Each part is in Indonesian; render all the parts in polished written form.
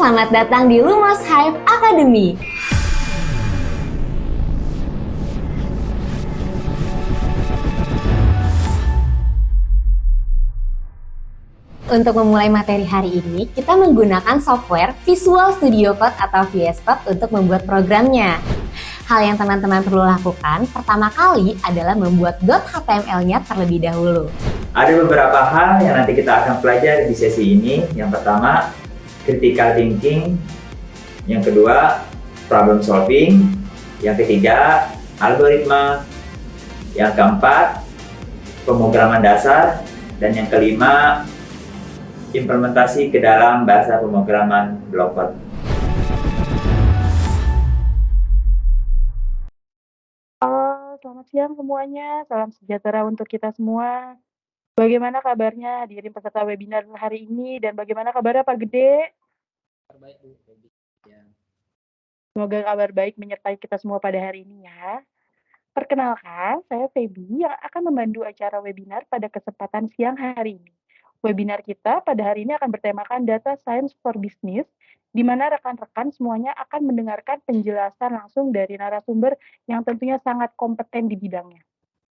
selamat datang di Lumos Hive Academy. Untuk memulai materi hari ini, kita menggunakan software Visual Studio Code atau VS Code untuk membuat programnya. Hal yang teman-teman perlu lakukan pertama kali adalah membuat .html-nya terlebih dahulu. Ada beberapa hal yang nanti kita akan pelajari di sesi ini. Yang pertama, critical thinking. Yang kedua, problem solving. Yang ketiga, algoritma. Yang keempat, pemrograman dasar. Dan yang kelima, implementasi ke dalam bahasa pemrograman block code. Selamat siang semuanya, salam sejahtera untuk kita semua. Bagaimana kabarnya hadirin peserta webinar hari ini dan bagaimana kabarnya Pak Gede? Terbaik Bu, Feby. Ya. Semoga kabar baik menyertai kita semua pada hari ini ya. Perkenalkan, saya Feby yang akan memandu acara webinar pada kesempatan siang hari ini. Webinar kita pada hari ini akan bertemakan Data Science for Business, di mana rekan-rekan semuanya akan mendengarkan penjelasan langsung dari narasumber yang tentunya sangat kompeten di bidangnya.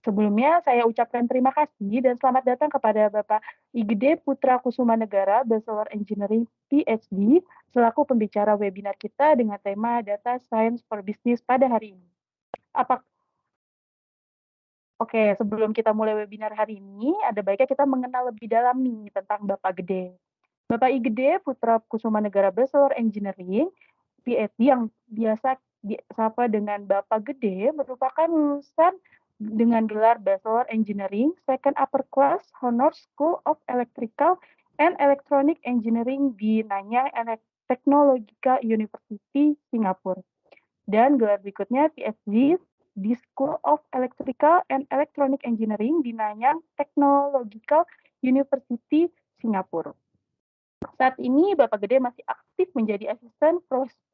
Sebelumnya, saya ucapkan terima kasih dan selamat datang kepada Bapak Igede Putra Kusuma Negara, Bachelor Engineering PhD, selaku pembicara webinar kita dengan tema Data Science for Business pada hari ini. Oke, sebelum kita mulai webinar hari ini, ada baiknya kita mengenal lebih dalam nih tentang Bapak Gede. Bapak Igede Putra Kusuma Negara Bachelor Engineering PhD yang biasa disapa dengan Bapak Gede merupakan lulusan dengan gelar Bachelor Engineering Second Upper Class Honors School of Electrical and Electronic Engineering di Nanyang Technological University, Singapura. Dan gelar berikutnya PhD di School of Electrical and Electronic Engineering di Nanyang Technological University, Singapura. Saat ini Bapak Gede masih aktif menjadi asisten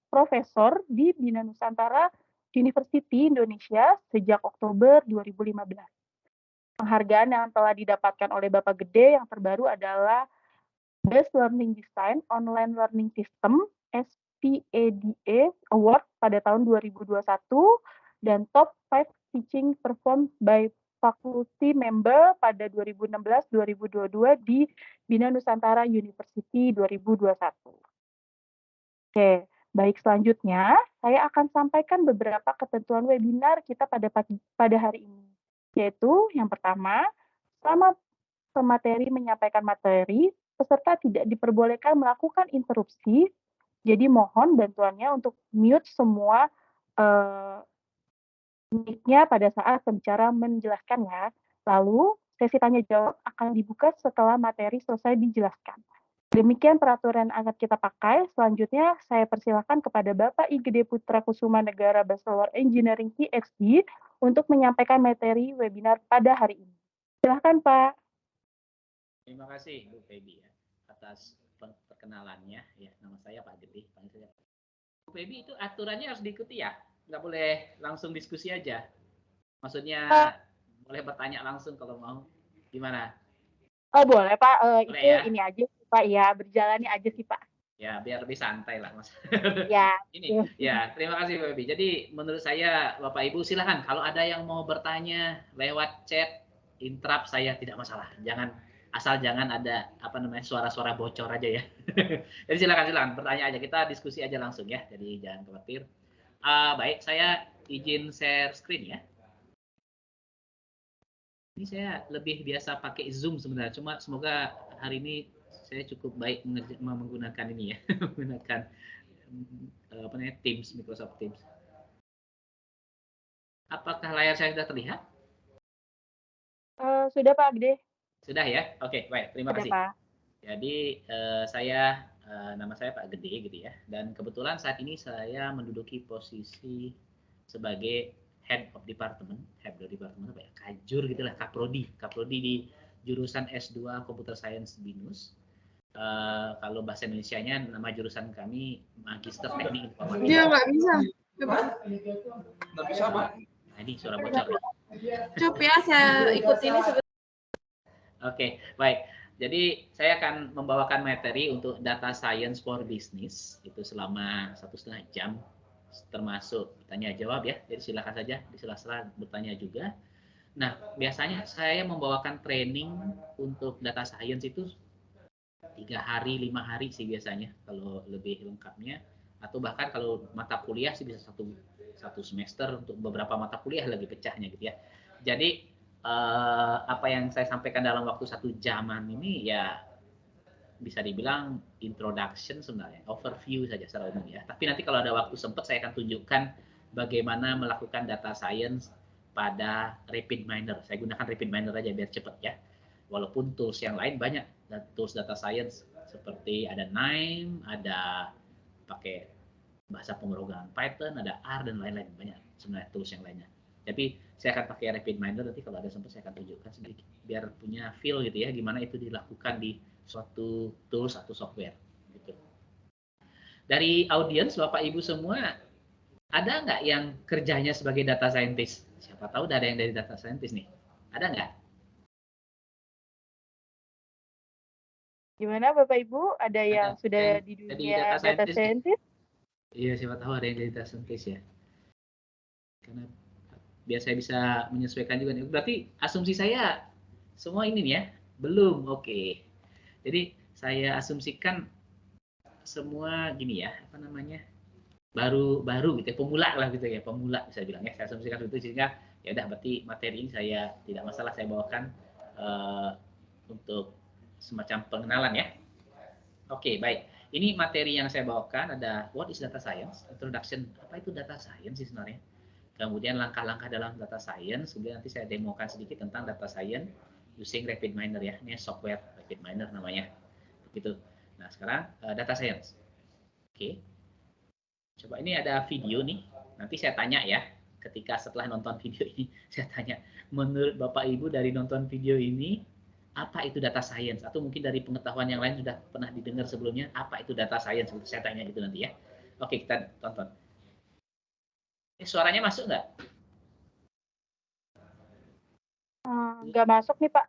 profesor di Bina Nusantara University Indonesia sejak Oktober 2015. Penghargaan yang telah didapatkan oleh Bapak Gede yang terbaru adalah Best Learning Design Online Learning System SPADA Award pada tahun 2021 dan Top 5 Teaching Performed by Faculty Member pada 2016-2022 di Bina Nusantara University 2021. Oke, baik, selanjutnya saya akan sampaikan beberapa ketentuan webinar kita pada hari ini. Yaitu yang pertama, selama pemateri menyampaikan materi, peserta tidak diperbolehkan melakukan interupsi. Jadi mohon bantuannya untuk mute semua mic-nya pada saat pembicara menjelaskan ya. Lalu, sesi tanya jawab akan dibuka setelah materi selesai dijelaskan. Demikian peraturan yang akan kita pakai. Selanjutnya, saya persilakan kepada Bapak Igede Putra Kusuma Negara Bachelor Engineering PhD untuk menyampaikan materi webinar pada hari ini. Silakan, Pak. Terima kasih Bu Feby ya, atas perkenalannya. Ya, nama saya Pak Gede. Bu Feby, itu aturannya harus diikuti ya? Nggak boleh langsung diskusi aja. Maksudnya boleh bertanya langsung kalau mau. Gimana? Oh boleh Pak, Boleh, itu ya? ini aja sih Pak, ya berjalannya aja sih Pak. Ya, biar lebih santai lah Mas. Ya. Ini, ya terima kasih Bu Feby. Jadi menurut saya Bapak Ibu silahkan kalau ada yang mau bertanya lewat chat, interrupt saya tidak masalah. Jangan ada suara-suara bocor aja ya. Jadi silakan bertanya aja, kita diskusi aja langsung ya. Jadi jangan khawatir. Baik, saya izin share screen ya. Ini saya lebih biasa pakai Zoom sebenarnya, cuma semoga hari ini saya cukup baik menggunakan ini ya, menggunakan Teams, Microsoft Teams. Apakah layar saya sudah terlihat? Sudah Pak Gede. Sudah ya? Oke, baik, terima kasih. Pak. Jadi nama saya Pak Gede gitu ya, dan kebetulan saat ini saya menduduki posisi sebagai Head of Department apa ya? Kajur gitulah, Kaprodi di jurusan S2 Computer Science BINUS. Kalau bahasa Indonesianya nama jurusan kami Magister Teknik Informatika. Dia nggak bisa. Nggak bisa Pak. Nah, ini suara bocor. Cukup ya, saya ikut ini. Oke, baik. Jadi saya akan membawakan materi untuk data science for business itu selama 1,5 jam, termasuk tanya jawab ya. Jadi silakan saja di sela-sela bertanya juga. Nah, biasanya saya membawakan training untuk data science itu 3 hari, 5 hari sih biasanya kalau lebih lengkapnya. Atau bahkan kalau mata kuliah sih bisa satu semester untuk beberapa mata kuliah lagi pecahnya gitu ya. Jadi apa yang saya sampaikan dalam waktu 1 jaman ini ya bisa dibilang introduction sebenarnya, overview saja secara umum ya. Tapi nanti kalau ada waktu sempat saya akan tunjukkan bagaimana melakukan data science pada RapidMiner. Saya gunakan RapidMiner aja biar cepat ya. Walaupun tools yang lain banyak, tools data science seperti ada KNIME, ada pakai bahasa pemrograman Python, ada R dan lain-lain, banyak sebenarnya tools yang lainnya. Tapi saya akan pakai RapidMiner, nanti kalau ada sempat saya akan tunjukkan sedikit biar punya feel gitu ya gimana itu dilakukan di suatu tools atau software gitu. Dari audiens Bapak Ibu semua ada nggak yang kerjanya sebagai data scientist? Siapa tahu ada yang dari data scientist nih. Ada nggak? Gimana Bapak Ibu? Ada yang Ada sudah yang di jadi dunia data data scientist nih? scientist? Iya, siapa tahu ada yang dari data scientist ya. Karena biar saya bisa menyesuaikan juga nih. Berarti asumsi saya semua ini nih ya? Belum, oke. Jadi saya asumsikan semua gini ya, apa namanya? Baru gitu ya, pemula lah gitu ya, pemula bisa bilang ya. Saya asumsikan itu sehingga ya udah berarti materi ini saya tidak masalah saya bawakan untuk semacam pengenalan ya. Oke, baik. Ini materi yang saya bawakan ada what is data science, introduction, apa itu data science sih sebenarnya. Kemudian langkah-langkah dalam data science, kemudian nanti saya demokan sedikit tentang data science using RapidMiner ya. Ini software RapidMiner namanya. Begitu. Nah, sekarang data science. Oke. Coba ini ada video nih. Nanti saya tanya ya. Ketika setelah nonton video ini, saya tanya, menurut Bapak Ibu dari nonton video ini, apa itu data science? Atau mungkin dari pengetahuan yang lain sudah pernah didengar sebelumnya, apa itu data science? Saya tanya gitu nanti ya. Oke, kita tonton. Suaranya masuk nggak? Nggak masuk nih Pak.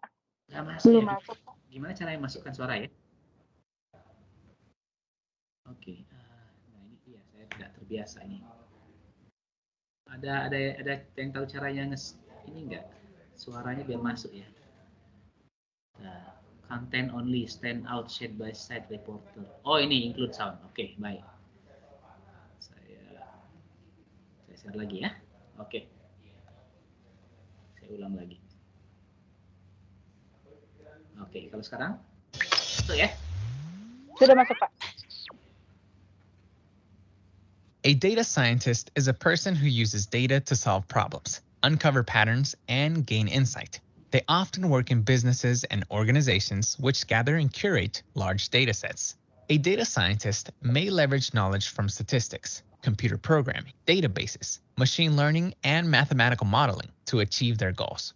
Nggak masuk Belum ya? masuk Pak. Gimana cara masukkan suara ya? Oke, nah ini dia saya tidak terbiasa ini. Ada yang tahu caranya ini nggak? Suaranya biar masuk ya. Nah, content only, stand out, side by side reporter. Oh ini include sound. Oke, baik. Saya share lagi ya. Oke, saya ulang lagi. Oke, kalau sekarang masuk ya. Sudah masuk Pak. A data scientist is a person who uses data to solve problems, uncover patterns, and gain insight. They often work in businesses and organizations which gather and curate large data sets. A data scientist may leverage knowledge from statistics, computer programming, databases, machine learning, and mathematical modeling to achieve their goals.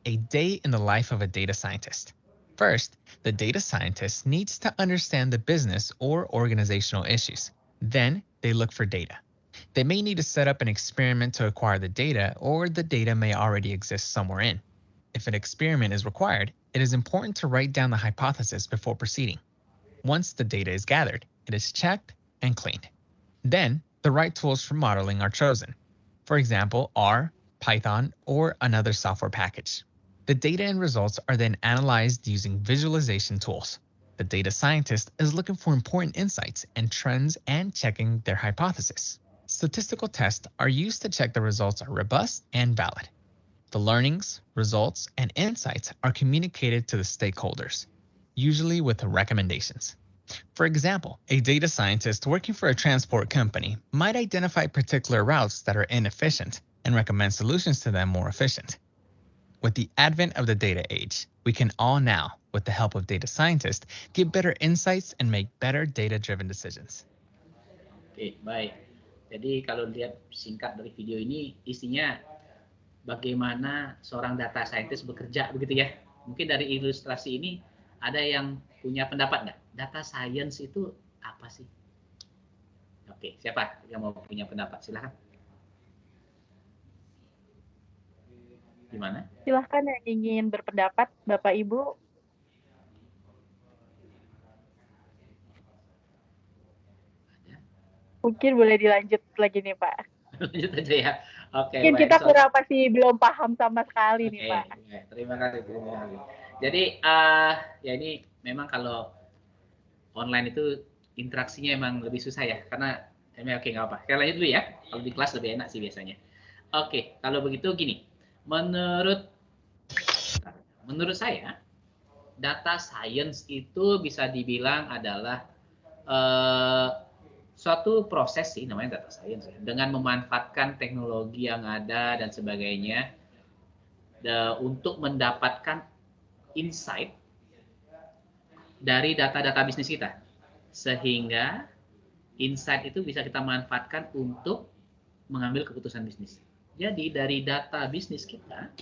A day in the life of a data scientist. First, the data scientist needs to understand the business or organizational issues. Then, they look for data. They may need to set up an experiment to acquire the data, or the data may already exist somewhere in. If an experiment is required, it is important to write down the hypothesis before proceeding. Once the data is gathered, it is checked and cleaned. Then, the right tools for modeling are chosen. For example, R, Python, or another software package. The data and results are then analyzed using visualization tools. The data scientist is looking for important insights and trends and checking their hypothesis. Statistical tests are used to check the results are robust and valid. The learnings, results, and insights are communicated to the stakeholders, usually with recommendations. For example, a data scientist working for a transport company might identify particular routes that are inefficient and recommend solutions to them more efficient. With the advent of the data age, we can all now, with the help of data scientists, get better insights and make better data-driven decisions. Oke, baik. Jadi kalau lihat singkat dari video ini, isinya bagaimana seorang data scientist bekerja begitu ya. Mungkin dari ilustrasi ini ada yang punya pendapat nggak? Data science itu apa sih? Oke, siapa yang mau punya pendapat? Silahkan. Gimana? Silahkan yang ingin berpendapat Bapak Ibu. Mungkin boleh dilanjut lagi nih Pak. Lanjut aja ya. Oke, Mungkin baik. kita kurang masih belum paham sama sekali nih Oke, Pak. terima kasih, terima kasih. Jadi ya ini memang kalau online itu interaksinya emang lebih susah ya, karena oke nggak apa. Kita lanjut dulu ya. Kalau di kelas lebih enak sih biasanya. Oke, kalau begitu gini. Menurut menurut saya, data science itu bisa dibilang adalah eh, suatu proses sih namanya data science ya, dengan memanfaatkan teknologi yang ada dan sebagainya untuk mendapatkan insight dari data-data bisnis kita, sehingga insight itu bisa kita manfaatkan untuk mengambil keputusan bisnis. Jadi dari data bisnis kita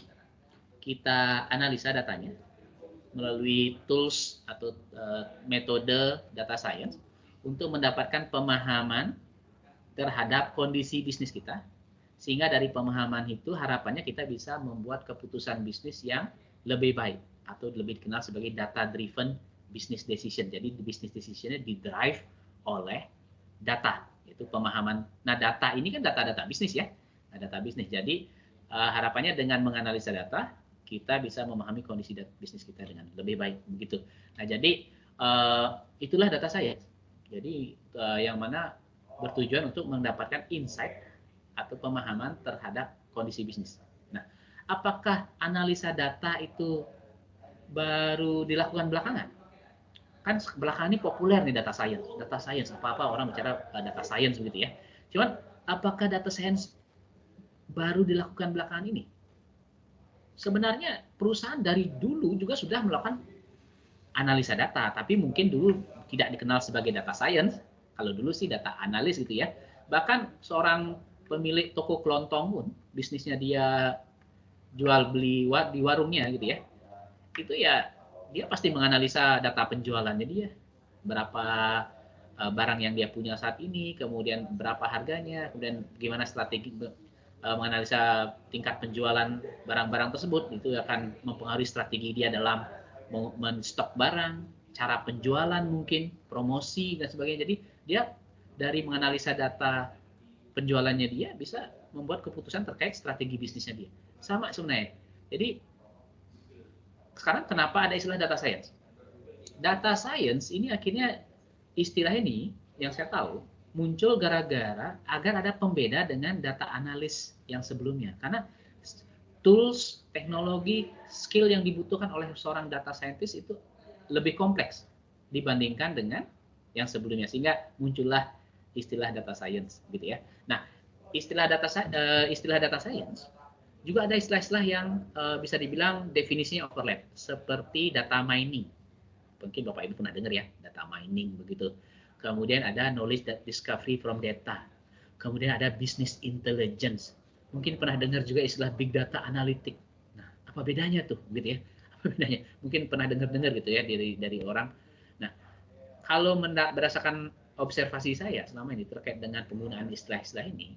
analisa datanya melalui tools atau metode data science untuk mendapatkan pemahaman terhadap kondisi bisnis kita, sehingga dari pemahaman itu harapannya kita bisa membuat keputusan bisnis yang lebih baik atau lebih dikenal sebagai data driven business decision. Jadi business decisionnya didrive oleh data, itu pemahaman. Nah, data ini kan data-data bisnis ya. Nah, data bisnis. Jadi harapannya dengan menganalisa data kita bisa memahami kondisi bisnis kita dengan lebih baik begitu. Nah, jadi itulah data science. Jadi yang mana bertujuan untuk mendapatkan insight atau pemahaman terhadap kondisi bisnis. Nah, apakah analisa data itu baru dilakukan belakangan? Kan belakangan ini populer nih data science apa-apa orang bicara data science begitu ya. Cuman apakah data science baru dilakukan belakangan ini? Sebenarnya perusahaan dari dulu juga sudah melakukan analisa data, tapi mungkin dulu tidak dikenal sebagai data science. Kalau dulu sih data analis gitu ya. Bahkan seorang pemilik toko kelontong pun bisnisnya dia jual beli di warungnya gitu ya. Itu ya dia pasti menganalisa data penjualannya dia. Berapa barang yang dia punya saat ini, kemudian berapa harganya, kemudian gimana strategi menganalisa tingkat penjualan barang-barang tersebut. Itu akan mempengaruhi strategi dia dalam men-stok barang, cara penjualan mungkin, promosi dan sebagainya. Jadi dia dari menganalisa data penjualannya dia bisa membuat keputusan terkait strategi bisnisnya dia. Sama sebenarnya. Jadi sekarang kenapa ada istilah data science? Data science ini akhirnya istilah ini yang saya tahu muncul gara-gara agar ada pembeda dengan data analis yang sebelumnya. Karena tools, teknologi, skill yang dibutuhkan oleh seorang data scientist itu lebih kompleks dibandingkan dengan yang sebelumnya, sehingga muncullah istilah data science gitu ya. Nah, istilah data science juga ada istilah-istilah yang bisa dibilang definisinya overlap, seperti data mining. Mungkin Bapak Ibu pernah dengar ya, data mining begitu. Kemudian ada knowledge discovery from data. Kemudian ada business intelligence. Mungkin pernah dengar juga istilah big data analytic. Nah, apa bedanya tuh gitu ya? Apa bedanya? Mungkin pernah dengar-dengar gitu ya dari orang. Nah, kalau berdasarkan observasi saya selama ini terkait dengan penggunaan istilah-istilah ini,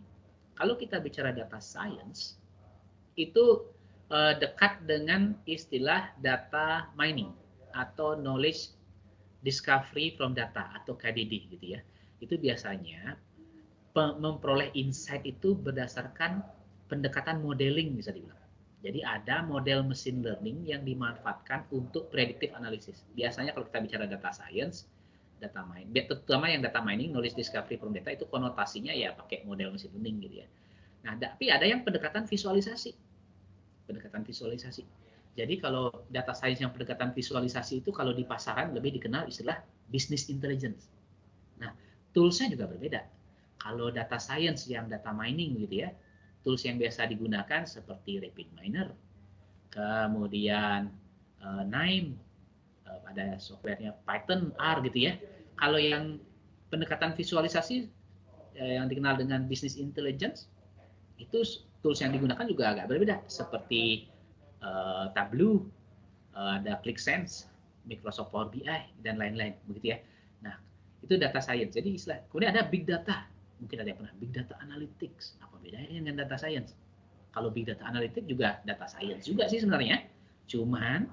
kalau kita bicara data science, itu dekat dengan istilah data mining atau knowledge discovery from data atau KDD gitu ya. Itu biasanya memperoleh insight itu berdasarkan pendekatan modeling bisa dibilang. Jadi ada model machine learning yang dimanfaatkan untuk predictive analysis. Biasanya kalau kita bicara data science, data mining, terutama yang data mining, knowledge discovery from data itu konotasinya ya pakai model machine learning gitu ya. Nah, tapi ada yang pendekatan visualisasi. Jadi kalau data science yang pendekatan visualisasi itu kalau di pasaran lebih dikenal istilah business intelligence. Nah, toolsnya juga berbeda. Kalau data science yang data mining gitu ya, tools yang biasa digunakan seperti RapidMiner, kemudian NIME, ada softwarenya Python, R gitu ya. Kalau yang pendekatan visualisasi yang dikenal dengan business intelligence, itu tools yang digunakan juga agak berbeda, seperti Tableau, ada ClickSense, Microsoft Power BI, dan lain-lain begitu ya. Nah, itu data science. Jadi istilah. Kemudian ada big data. Mungkin ada yang pernah big data analytics. Apa bedanya dengan data science? Kalau big data analytics juga data science juga sih sebenarnya. Cuman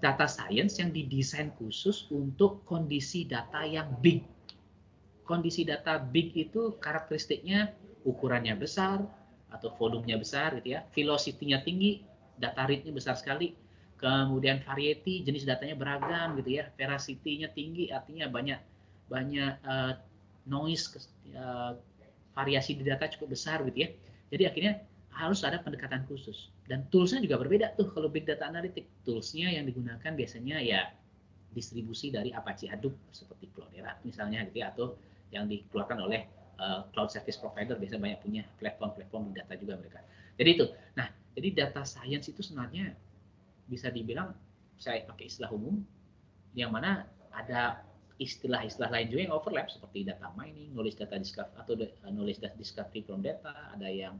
data science yang didesain khusus untuk kondisi data yang big. kondisi data big itu karakteristiknya ukurannya besar atau volumenya besar gitu ya, velocity-nya tinggi, data rate-nya besar sekali, kemudian variety, jenis datanya beragam gitu ya, veracity-nya tinggi, artinya banyak noise, variasi di data cukup besar gitu ya. Jadi akhirnya harus ada pendekatan khusus. Dan tools-nya juga berbeda tuh kalau big data analytic. Tools-nya yang digunakan biasanya ya distribusi dari Apache Hadoop seperti Cloudera misalnya gitu ya, atau yang dikeluarkan oleh cloud service provider, biasanya banyak punya platform big data juga mereka. Jadi itu. Nah, jadi data science itu sebenarnya bisa dibilang, saya pakai istilah umum, yang mana ada istilah-istilah lain juga yang overlap seperti data mining, knowledge data discovery atau knowledge data discovery from data, ada yang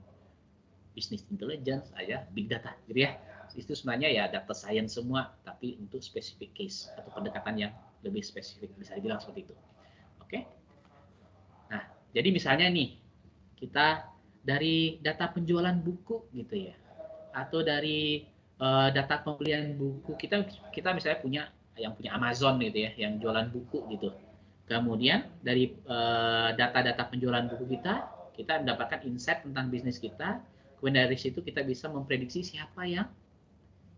business intelligence, ada big data, gitu ya. Itu sebenarnya ya data science semua, tapi untuk specific case atau pendekatan yang lebih spesifik, bisa dibilang seperti itu. Oke. Nah, jadi misalnya nih, kita dari data penjualan buku gitu ya, atau dari data pembelian buku, kita misalnya punya Amazon gitu ya, yang jualan buku gitu. Kemudian dari data-data penjualan buku kita mendapatkan insight tentang bisnis kita. Kemudian dari situ kita bisa memprediksi siapa yang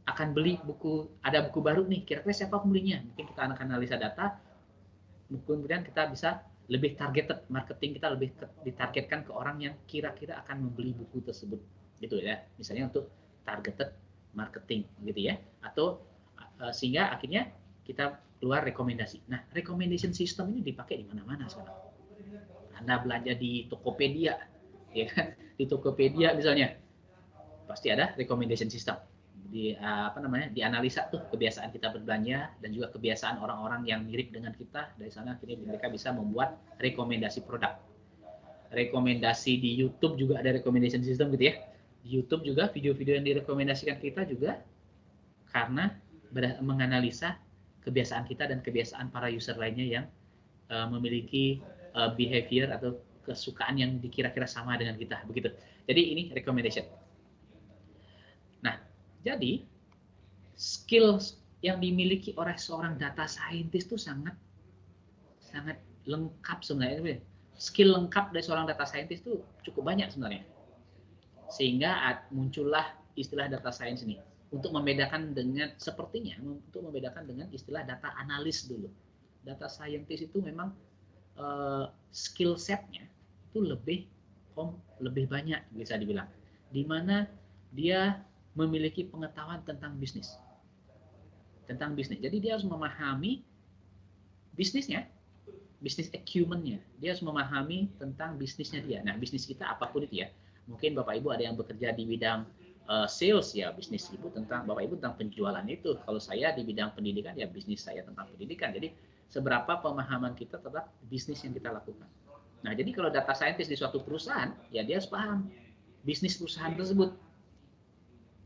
akan beli buku, ada buku baru nih, kira-kira siapa pembelinya. Mungkin kita akan analisa data, kemudian kita bisa lebih targeted, marketing kita lebih ditargetkan ke orang yang kira-kira akan membeli buku tersebut, gitu ya. Misalnya untuk targeted marketing, gitu ya. Atau sehingga akhirnya kita keluar rekomendasi. Nah, recommendation system ini dipakai di mana-mana sekarang. Anda belanja di Tokopedia, ya kan? Di Tokopedia misalnya, pasti ada recommendation system. Dianalisa tuh kebiasaan kita berbelanja dan juga kebiasaan orang-orang yang mirip dengan kita. Dari sana akhirnya mereka bisa membuat rekomendasi produk. Rekomendasi di YouTube juga ada recommendation system gitu ya. Di YouTube juga video-video yang direkomendasikan kita juga karena menganalisa kebiasaan kita dan kebiasaan para user lainnya yang memiliki behavior atau kesukaan yang dikira-kira sama dengan kita, begitu. Jadi ini recommendation. Nah, jadi skill yang dimiliki oleh seorang data scientist itu sangat lengkap sebenarnya. Skill lengkap dari seorang data scientist itu cukup banyak sebenarnya. Sehingga muncullah istilah data science ini untuk membedakan dengan istilah data analis dulu. Data scientist itu memang skill setnya itu lebih banyak bisa dibilang, di mana dia memiliki pengetahuan tentang bisnis. Jadi dia harus memahami bisnisnya, bisnis acumen-nya. Dia harus memahami tentang bisnisnya dia. Nah, bisnis kita apapun itu ya. Mungkin Bapak Ibu ada yang bekerja di bidang sales, ya bisnis Bapak Ibu tentang penjualan itu. Kalau saya di bidang pendidikan, ya bisnis saya tentang pendidikan. Jadi seberapa pemahaman kita terhadap bisnis yang kita lakukan. Nah, jadi kalau data scientist di suatu perusahaan, ya dia harus paham bisnis perusahaan tersebut.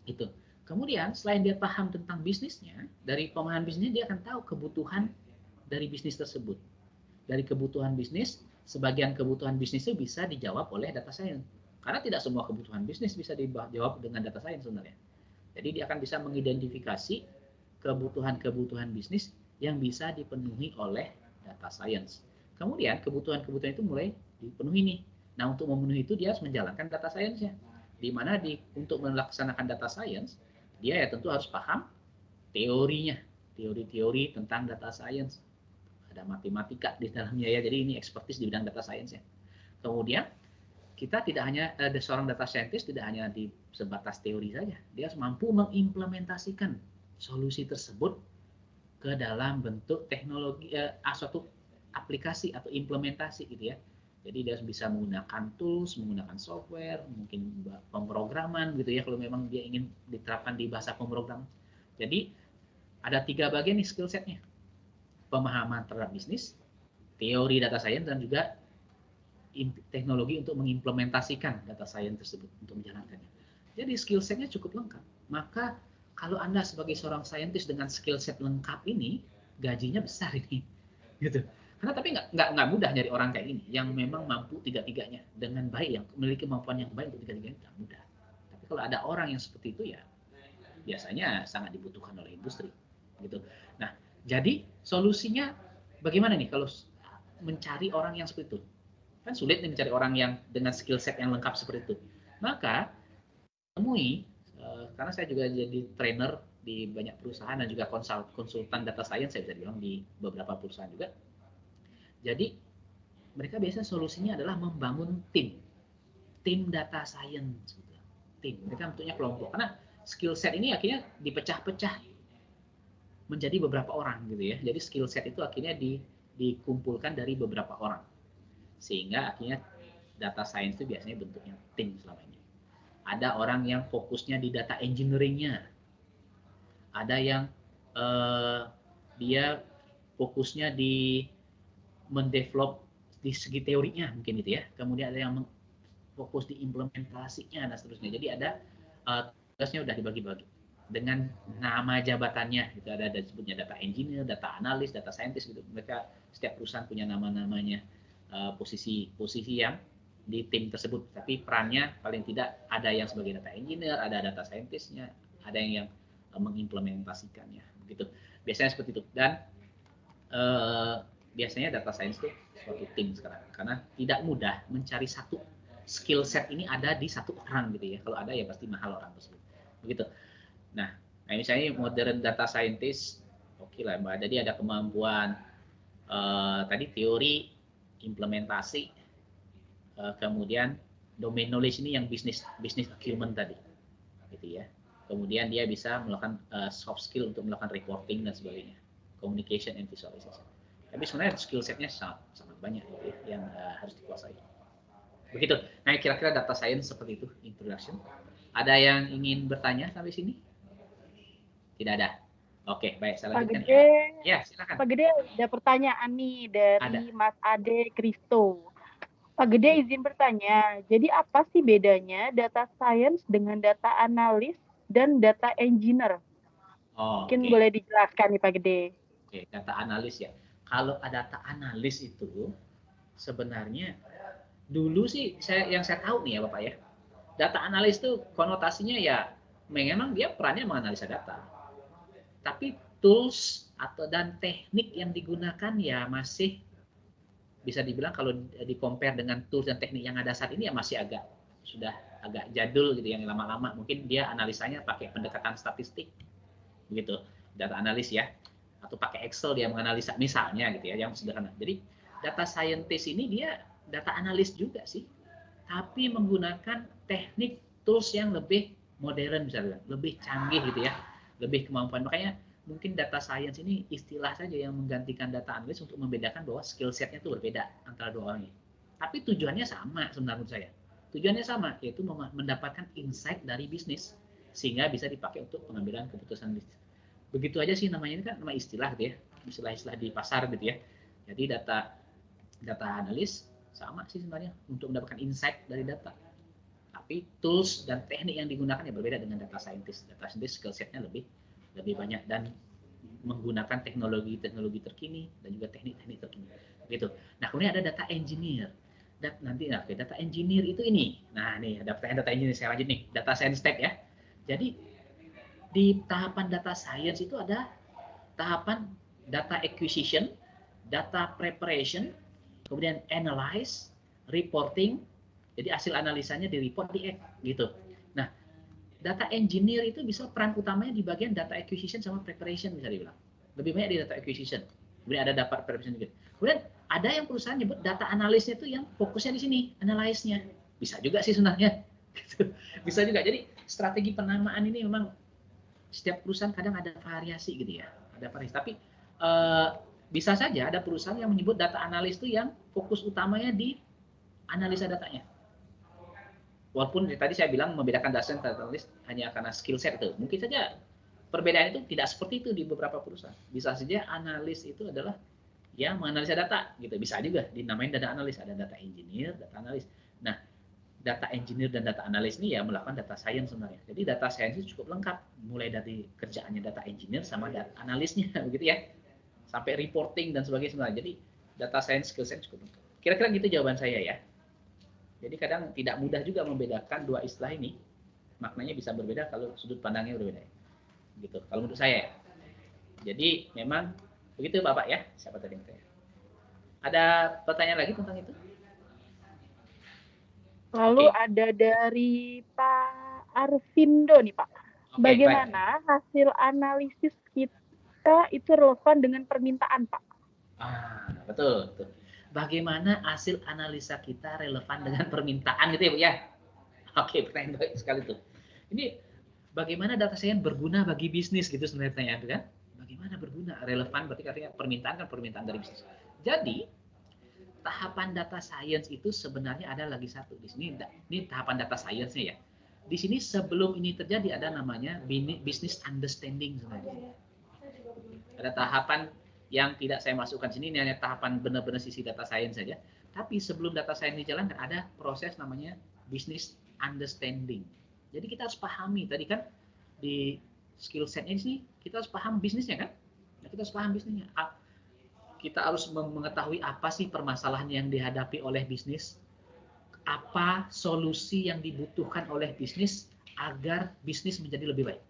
Itu. Kemudian selain dia paham tentang bisnisnya, dari pemahaman bisnisnya dia akan tahu kebutuhan dari bisnis tersebut. Dari kebutuhan bisnis, sebagian kebutuhan bisnisnya bisa dijawab oleh data science. Karena tidak semua kebutuhan bisnis bisa dijawab dengan data science sebenarnya. Jadi dia akan bisa mengidentifikasi kebutuhan-kebutuhan bisnis yang bisa dipenuhi oleh data science. Kemudian kebutuhan-kebutuhan itu mulai dipenuhi nih. Nah, untuk memenuhi itu dia harus menjalankan data science-nya. Di mana untuk melaksanakan data science, dia ya tentu harus paham teorinya, teori-teori tentang data science. Ada matematika di dalamnya ya, jadi ini expertise di bidang data science ya. Kemudian kita tidak hanya ada seorang data scientist, tidak hanya di sebatas teori saja, dia harus mampu mengimplementasikan solusi tersebut ke dalam bentuk teknologi, suatu aplikasi atau implementasi gitu ya. Jadi dia harus bisa menggunakan tools, menggunakan software, mungkin pemrograman gitu ya, kalau memang dia ingin diterapkan di bahasa pemrograman. Jadi ada 3 bagian nih skill setnya. Pemahaman terhadap bisnis, teori data science, dan juga teknologi untuk mengimplementasikan data science tersebut untuk menjalankannya. Jadi skill setnya cukup lengkap. Maka kalau Anda sebagai seorang scientist dengan skill set lengkap ini, gajinya besar ini, gitu. Karena tapi nggak mudah nyari orang kayak ini yang memang mampu tiga-tiganya dengan baik, yang memiliki kemampuan yang baik untuk tiga-tiganya, nggak mudah. Tapi kalau ada orang yang seperti itu ya biasanya sangat dibutuhkan oleh industri, gitu. Nah, jadi solusinya bagaimana nih kalau mencari orang yang seperti itu. Kan sulit nih mencari orang yang dengan skill set yang lengkap seperti itu. Maka temui, karena saya juga jadi trainer di banyak perusahaan dan juga konsultan data science, saya bisa bilang di beberapa perusahaan juga. Jadi mereka biasanya solusinya adalah membangun tim data science. Tim, mereka bentuknya kelompok. Karena skill set ini akhirnya dipecah-pecah menjadi beberapa orang gitu ya. Jadi skill set itu akhirnya dikumpulkan dari beberapa orang. Sehingga akhirnya data science itu biasanya bentuknya tim selama ini. Ada orang yang fokusnya di data engineering-nya. Ada yang dia fokusnya di mendevelop di segi teorinya mungkin gitu ya. Kemudian ada yang fokus di implementasinya dan seterusnya. Jadi ada tugasnya udah dibagi-bagi dengan nama jabatannya gitu. Ada disebutnya data engineer, data analis, data scientist gitu. Mereka setiap perusahaan punya nama-namanya, posisi yang di tim tersebut. Tapi perannya paling tidak ada yang sebagai data engineer, ada data scientistnya, ada yang mengimplementasikannya begitu. Biasanya seperti itu. Dan biasanya data science itu suatu tim sekarang karena tidak mudah mencari satu skill set ini ada di satu orang gitu ya. Kalau ada ya pasti mahal orang tersebut. Begitu. Nah misalnya modern data scientist, oke lah Mbak. Jadi ada kemampuan tadi teori, implementasi, kemudian domain knowledge ini yang business acumen tadi, gitu ya. Kemudian dia bisa melakukan soft skill untuk melakukan reporting dan sebagainya, communication and visualization. Tapi sebenarnya skill setnya sangat banyak gitu ya, yang harus dikuasai. Begitu. Nah, kira-kira data science seperti itu, introduction. Ada yang ingin bertanya sampai sini? Tidak ada. Oke, baik. Saya Pak lanjutkan. Gede, Ya, silakan. Pak Gede ada pertanyaan nih dari Mas Ade Kristo. Pak Gede izin bertanya, jadi apa sih bedanya data science dengan data analis dan data engineer? Mungkin boleh dijelaskan nih Pak Gede. Oke, data analis ya. Kalau data analis itu sebenarnya dulu sih yang saya tahu nih ya Bapak ya, data analis itu konotasinya ya memang dia perannya menganalisa data. Tapi tools dan teknik yang digunakan ya masih bisa dibilang kalau di-compare dengan tools dan teknik yang ada saat ini ya masih sudah agak jadul gitu, yang lama-lama mungkin dia analisanya pakai pendekatan statistik begitu, data analis ya, atau pakai Excel dia menganalisa misalnya gitu ya, yang sederhana. Jadi data scientist ini dia data analis juga sih, tapi menggunakan teknik tools yang lebih modern bisa bilang, lebih canggih gitu ya, lebih kemampuan. Makanya mungkin data science ini istilah saja yang menggantikan data analis untuk membedakan bahwa skill setnya itu berbeda antara dua orang ini. Tapi tujuannya sama sebenarnya menurut saya. Tujuannya sama, yaitu mendapatkan insight dari bisnis sehingga bisa dipakai untuk pengambilan keputusan bisnis. Begitu aja sih namanya, ini kan nama istilah gitu ya, istilah-istilah di pasar gitu ya. Jadi data analis sama sih sebenarnya untuk mendapatkan insight dari data. Tapi tools dan teknik yang digunakan ya berbeda dengan data scientist. Data scientist skill setnya lebih banyak dan menggunakan teknologi terkini dan juga teknik-teknik terkini. Begitu. Nah, kemudian ada data engineer. Data engineer itu ini. Nah, nih ada pertanyaan data engineer, saya lanjut nih. Data science tech ya. Jadi di tahapan data science itu ada tahapan data acquisition, data preparation, kemudian analyze, reporting. Jadi hasil analisanya di report, gitu. Nah, data engineer itu bisa peran utamanya di bagian data acquisition sama preparation bisa dibilang. Lebih banyak di data acquisition. Kemudian ada data preparation juga. Kemudian ada yang perusahaan nyebut data analysnya itu yang fokusnya di sini, analyze-nya. Bisa juga sih sebenarnya. Bisa juga. Jadi strategi penamaan ini memang setiap perusahaan kadang ada variasi gitu ya. Ada variasi. Tapi bisa saja ada perusahaan yang menyebut data analis itu yang fokus utamanya di analisa datanya. Walaupun tadi saya bilang membedakan data analis hanya karena skill set itu. Mungkin saja perbedaan itu tidak seperti itu di beberapa perusahaan. Bisa saja analis itu adalah yang menganalisa data gitu. Bisa juga dinamain data analis, ada data engineer, data analis. Nah, data engineer dan data analis ini ya melakukan data science sebenarnya. Jadi data science itu cukup lengkap, mulai dari kerjaannya data engineer sama data analisnya begitu ya. Sampai reporting dan sebagainya sebenarnya. Jadi data science skill set cukup lengkap. Kira-kira gitu jawaban saya ya. Jadi kadang tidak mudah juga membedakan dua istilah ini. Maknanya bisa berbeda kalau sudut pandangnya berbeda. Gitu. Kalau menurut saya. Jadi memang begitu Bapak ya. Siapa tadi yang bertanya? Ada pertanyaan lagi tentang itu? Lalu Oke, ada dari Pak Arvindo nih Pak. oke, baik. Bagaimana hasil analisis kita itu relevan dengan permintaan Pak? Betul, betul. Bagaimana hasil analisa kita relevan dengan permintaan gitu ya, Bu ya? Oke, pertanyaan baik sekali tuh. Ini bagaimana data science berguna bagi bisnis gitu sebenarnya pertanyaan itu kan? Bagaimana berguna? Relevan berarti artinya permintaan kan permintaan dari bisnis. Jadi, tahapan data science itu sebenarnya ada lagi satu di sini. Ini tahapan data science-nya ya. Di sini sebelum ini terjadi ada namanya business understanding sebenarnya. Ada tahapan yang tidak saya masukkan sini, ini hanya tahapan benar-benar sisi data science saja. Tapi sebelum data science dijalankan, ada proses namanya business understanding. Jadi kita harus pahami, tadi kan di skill set-nya sini, kita harus paham bisnisnya kan? Nah, kita harus paham bisnisnya. Kita harus mengetahui apa sih permasalahan yang dihadapi oleh bisnis, apa solusi yang dibutuhkan oleh bisnis agar bisnis menjadi lebih baik.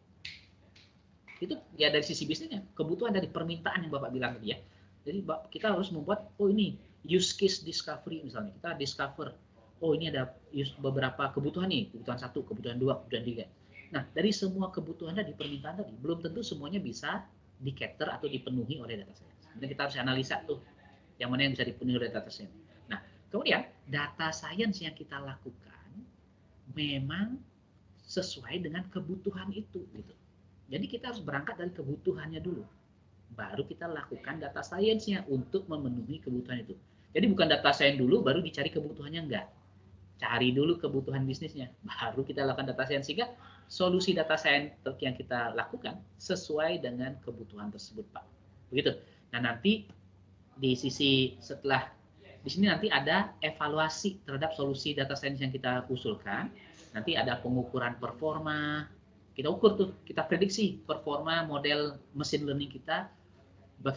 Itu ya dari sisi bisnisnya, kebutuhan dari permintaan yang Bapak bilang tadi ya. Jadi kita harus membuat, oh ini use case discovery misalnya, kita discover, oh ini ada beberapa kebutuhan nih, kebutuhan satu, kebutuhan dua, kebutuhan tiga. Nah dari semua kebutuhan tadi, permintaan tadi, belum tentu semuanya bisa di-cater atau dipenuhi oleh data science. Jadi kita harus analisa tuh, yang mana yang bisa dipenuhi oleh data science. Nah kemudian data science yang kita lakukan memang sesuai dengan kebutuhan itu gitu. Jadi kita harus berangkat dari kebutuhannya dulu. Baru kita lakukan data science-nya untuk memenuhi kebutuhan itu. Jadi bukan data science dulu baru dicari kebutuhannya, enggak. Cari dulu kebutuhan bisnisnya, baru kita lakukan data science sehingga solusi data science yang kita lakukan sesuai dengan kebutuhan tersebut, Pak. Begitu. Nah, nanti di sisi setelah di sini nanti ada evaluasi terhadap solusi data science yang kita usulkan. Nanti ada pengukuran performa. Kita ukur tuh, kita prediksi performa model machine learning kita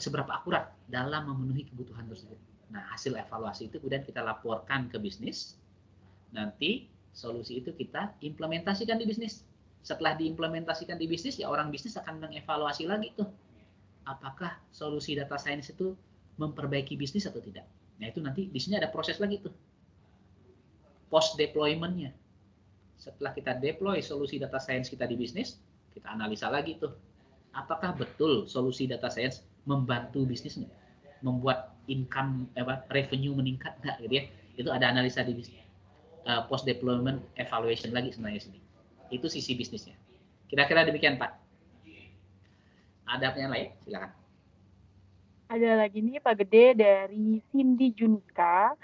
seberapa akurat dalam memenuhi kebutuhan tersebut. Nah, hasil evaluasi itu kemudian kita laporkan ke bisnis. Nanti solusi itu kita implementasikan di bisnis. Setelah diimplementasikan di bisnis, ya orang bisnis akan mengevaluasi lagi tuh apakah solusi data science itu memperbaiki bisnis atau tidak. Nah itu nanti di sini ada proses lagi tuh, post deploymentnya. Setelah kita deploy solusi data science kita di bisnis, kita analisa lagi tuh, apakah betul solusi data science membantu bisnisnya, membuat income revenue meningkat nggak gitu ya. Itu ada analisa di bisnis. Post deployment evaluation lagi sebenarnya sini. Itu sisi bisnisnya. Kira-kira demikian Pak. Ada pertanyaan lain? Silakan. Ada lagi nih Pak Gede dari Cindy Junika.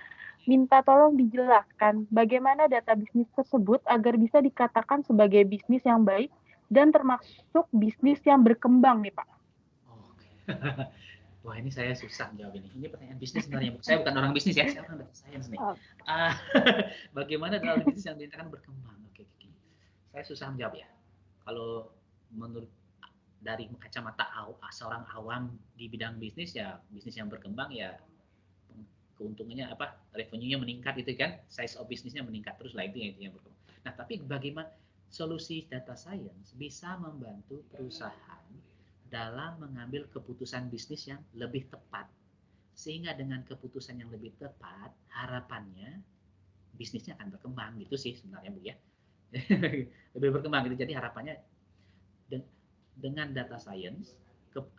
Minta tolong dijelaskan bagaimana data bisnis tersebut agar bisa dikatakan sebagai bisnis yang baik dan termasuk bisnis yang berkembang nih Pak. Oke. Wah ini saya susah jawab ini. Ini pertanyaan bisnis sebenarnya. Saya bukan orang bisnis ya, saya orang data science nih. Uh, bagaimana dalam bisnis yang dinyatakan berkembang? Oke. Saya susah menjawab ya. Kalau menurut dari kacamata seorang awam di bidang bisnis ya, bisnis yang berkembang ya keuntungannya apa, revenue-nya meningkat itu kan, size of bisnisnya meningkat terus lah, itu yang berkembang. Nah tapi bagaimana solusi data science bisa membantu perusahaan dalam mengambil keputusan bisnis yang lebih tepat, sehingga dengan keputusan yang lebih tepat harapannya bisnisnya akan berkembang gitu sih sebenarnya Bu ya. Lebih berkembang gitu. Jadi harapannya dengan data science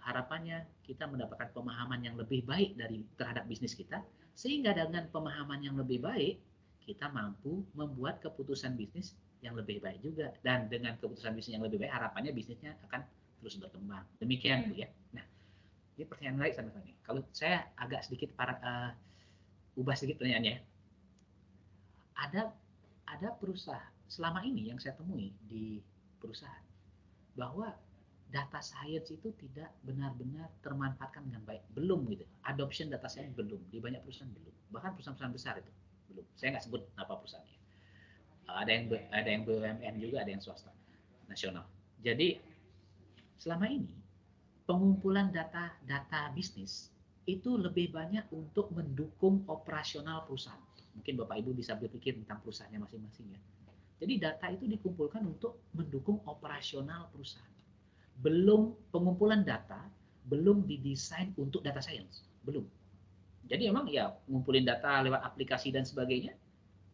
harapannya kita mendapatkan pemahaman yang lebih baik terhadap bisnis kita, sehingga dengan pemahaman yang lebih baik kita mampu membuat keputusan bisnis yang lebih baik juga, dan dengan keputusan bisnis yang lebih baik harapannya bisnisnya akan terus berkembang. Demikian Bu ya. Nah, ini pertanyaan lain sama ini. Kalau saya agak sedikit ubah sedikit pertanyaannya. Ada perusahaan selama ini yang saya temui di perusahaan bahwa data science itu tidak benar-benar termanfaatkan dengan baik, belum gitu. Adoption data science belum, di banyak perusahaan belum, bahkan perusahaan-perusahaan besar itu belum. Saya nggak sebut apa perusahaannya. Ada yang BUMN juga, ada yang swasta nasional. Jadi selama ini pengumpulan data bisnis itu lebih banyak untuk mendukung operasional perusahaan. Mungkin Bapak Ibu bisa berpikir tentang perusahaannya masing-masing ya. Jadi data itu dikumpulkan untuk mendukung operasional perusahaan. Belum pengumpulan data, belum didesain untuk data science, belum. Jadi memang ya ngumpulin data lewat aplikasi dan sebagainya,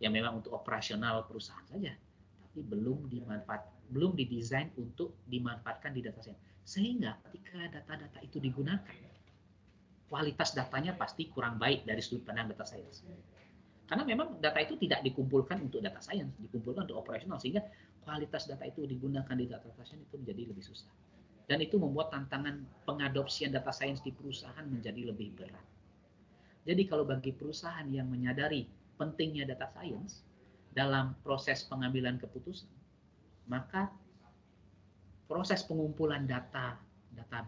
ya memang untuk operasional perusahaan saja, tapi belum didesain untuk dimanfaatkan di data science. Sehingga ketika data-data itu digunakan, kualitas datanya pasti kurang baik dari sudut pandang data science. Karena memang data itu tidak dikumpulkan untuk data science, dikumpulkan untuk operasional, sehingga kualitas data itu digunakan di data science itu menjadi lebih susah. Dan itu membuat tantangan pengadopsian data science di perusahaan menjadi lebih berat. Jadi kalau bagi perusahaan yang menyadari pentingnya data science dalam proses pengambilan keputusan, maka proses pengumpulan data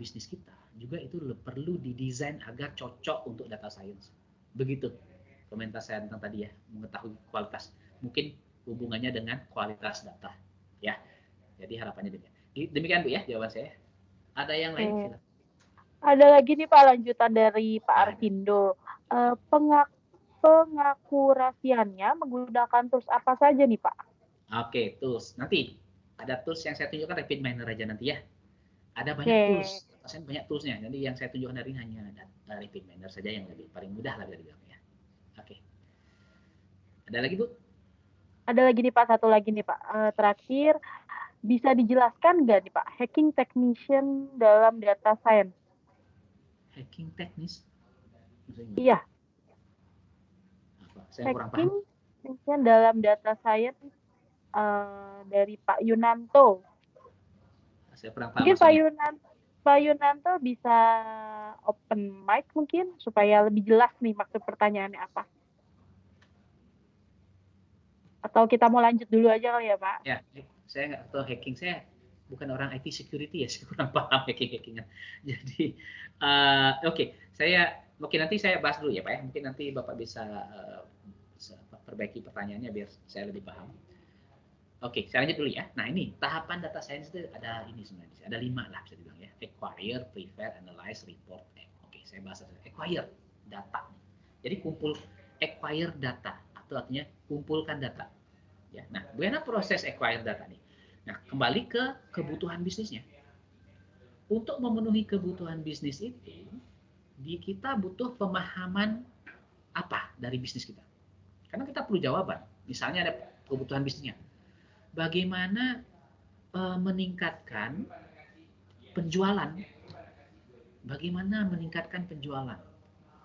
bisnis kita juga itu perlu didesain agar cocok untuk data science. Begitu komentar saya tentang tadi ya, mengetahui kualitas, mungkin hubungannya dengan kualitas data ya. Jadi harapannya demikian Bu ya jawaban saya. Ada yang lain? Oke. Silakan. Ada lagi nih Pak lanjutan dari Pak Ada. Arvindo. Pengakurasiannya menggunakan tools apa saja nih Pak? Oke, tools. Nanti ada tools yang saya tunjukkan Rapid Miner aja nanti ya. Ada banyak Oke. tools, saya banyak toolsnya. Jadi yang saya tunjukkan hari ini hanya Rapid Miner saja yang lebih paling mudah lah bisa dibilang ya. Oke. Ada lagi Bu? Ada lagi nih Pak, satu lagi nih Pak. Terakhir, bisa dijelaskan nggak nih Pak, hacking technician dalam data science? Hacking teknis? Maksudnya Iya, apa? Saya kurang paham. hacking technician dalam data science dari Pak Yunanto. Saya kurang paham Mungkin maksudnya. Pak Yunanto bisa open mic mungkin supaya lebih jelas nih maksud pertanyaannya apa. Atau kita mau lanjut dulu aja kali ya Pak? Ya, saya nggak tahu hacking. Saya bukan orang IT security ya, saya kurang paham hackingan. Jadi, oke, mungkin nanti saya bahas dulu ya Pak ya. Mungkin nanti Bapak bisa perbaiki pertanyaannya biar saya lebih paham. Oke, saya lanjut dulu ya. Nah ini tahapan data science itu ada ini sebenarnya, ada 5 lah bisa dibilang ya. Acquire, prepare, analyze, report. Oke, saya bahas acquire data. Jadi acquire data atau artinya kumpulkan data. Ya, nah, bagaimana proses acquire data nih? Nah, kembali ke kebutuhan bisnisnya. Untuk memenuhi kebutuhan bisnis itu, kita butuh pemahaman apa dari bisnis kita. Karena kita perlu jawaban. Misalnya ada kebutuhan bisnisnya. Bagaimana meningkatkan penjualan? Bagaimana meningkatkan penjualan?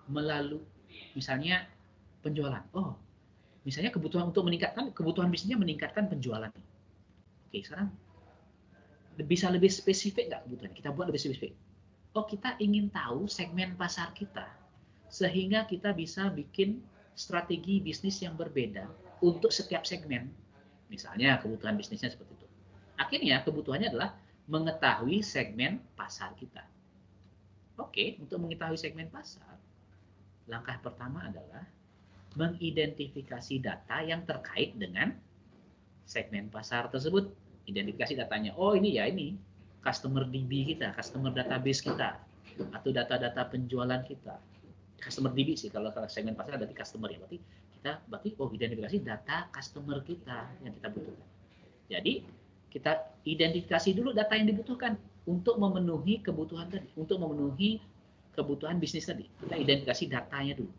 Melalui misalnya penjualan. Oh, misalnya kebutuhan untuk meningkatkan kebutuhan bisnisnya meningkatkan penjualan. Oke, sekarang bisa lebih spesifik nggak kebutuhannya? Kita buat lebih spesifik. Oh, kita ingin tahu segmen pasar kita, sehingga kita bisa bikin strategi bisnis yang berbeda untuk setiap segmen. Misalnya kebutuhan bisnisnya seperti itu. Akhirnya kebutuhannya adalah mengetahui segmen pasar kita. Oke, untuk mengetahui segmen pasar, langkah pertama adalah mengidentifikasi data yang terkait dengan segmen pasar tersebut. Identifikasi datanya. Oh ini ya ini customer DB kita, customer database kita, atau data-data penjualan kita. Customer DB sih kalau segmen pasar berarti customer ya. Berarti identifikasi data customer kita yang kita butuhkan. Jadi kita identifikasi dulu data yang dibutuhkan untuk memenuhi kebutuhan tadi, untuk memenuhi kebutuhan bisnis tadi. Kita identifikasi datanya dulu.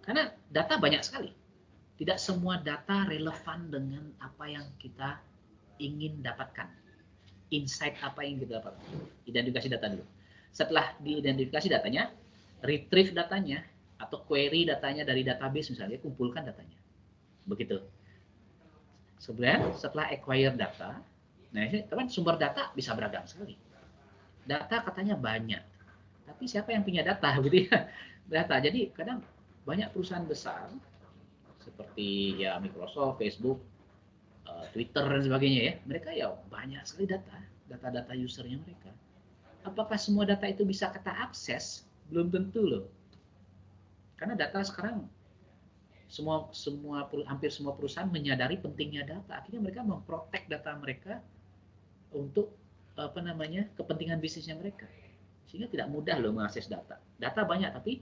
Karena data banyak sekali. Tidak semua data relevan dengan apa yang kita ingin dapatkan. Insight apa yang kita dapatkan. Identifikasi data dulu. Setelah diidentifikasi datanya, retrieve datanya, atau query datanya dari database misalnya, kumpulkan datanya. Begitu. Sebenarnya setelah acquire data, nah ini teman sumber data bisa beragam sekali. Data katanya banyak, tapi siapa yang punya data gitu ya? Data. Jadi kadang banyak perusahaan besar seperti ya Microsoft, Facebook, Twitter dan sebagainya ya, mereka ya banyak sekali data usernya mereka. Apakah semua data itu bisa kita akses? Belum tentu loh. Karena data sekarang hampir semua perusahaan menyadari pentingnya data. Akhirnya mereka memprotek data mereka untuk kepentingan bisnisnya mereka. Sehingga tidak mudah loh mengakses data. Data banyak tapi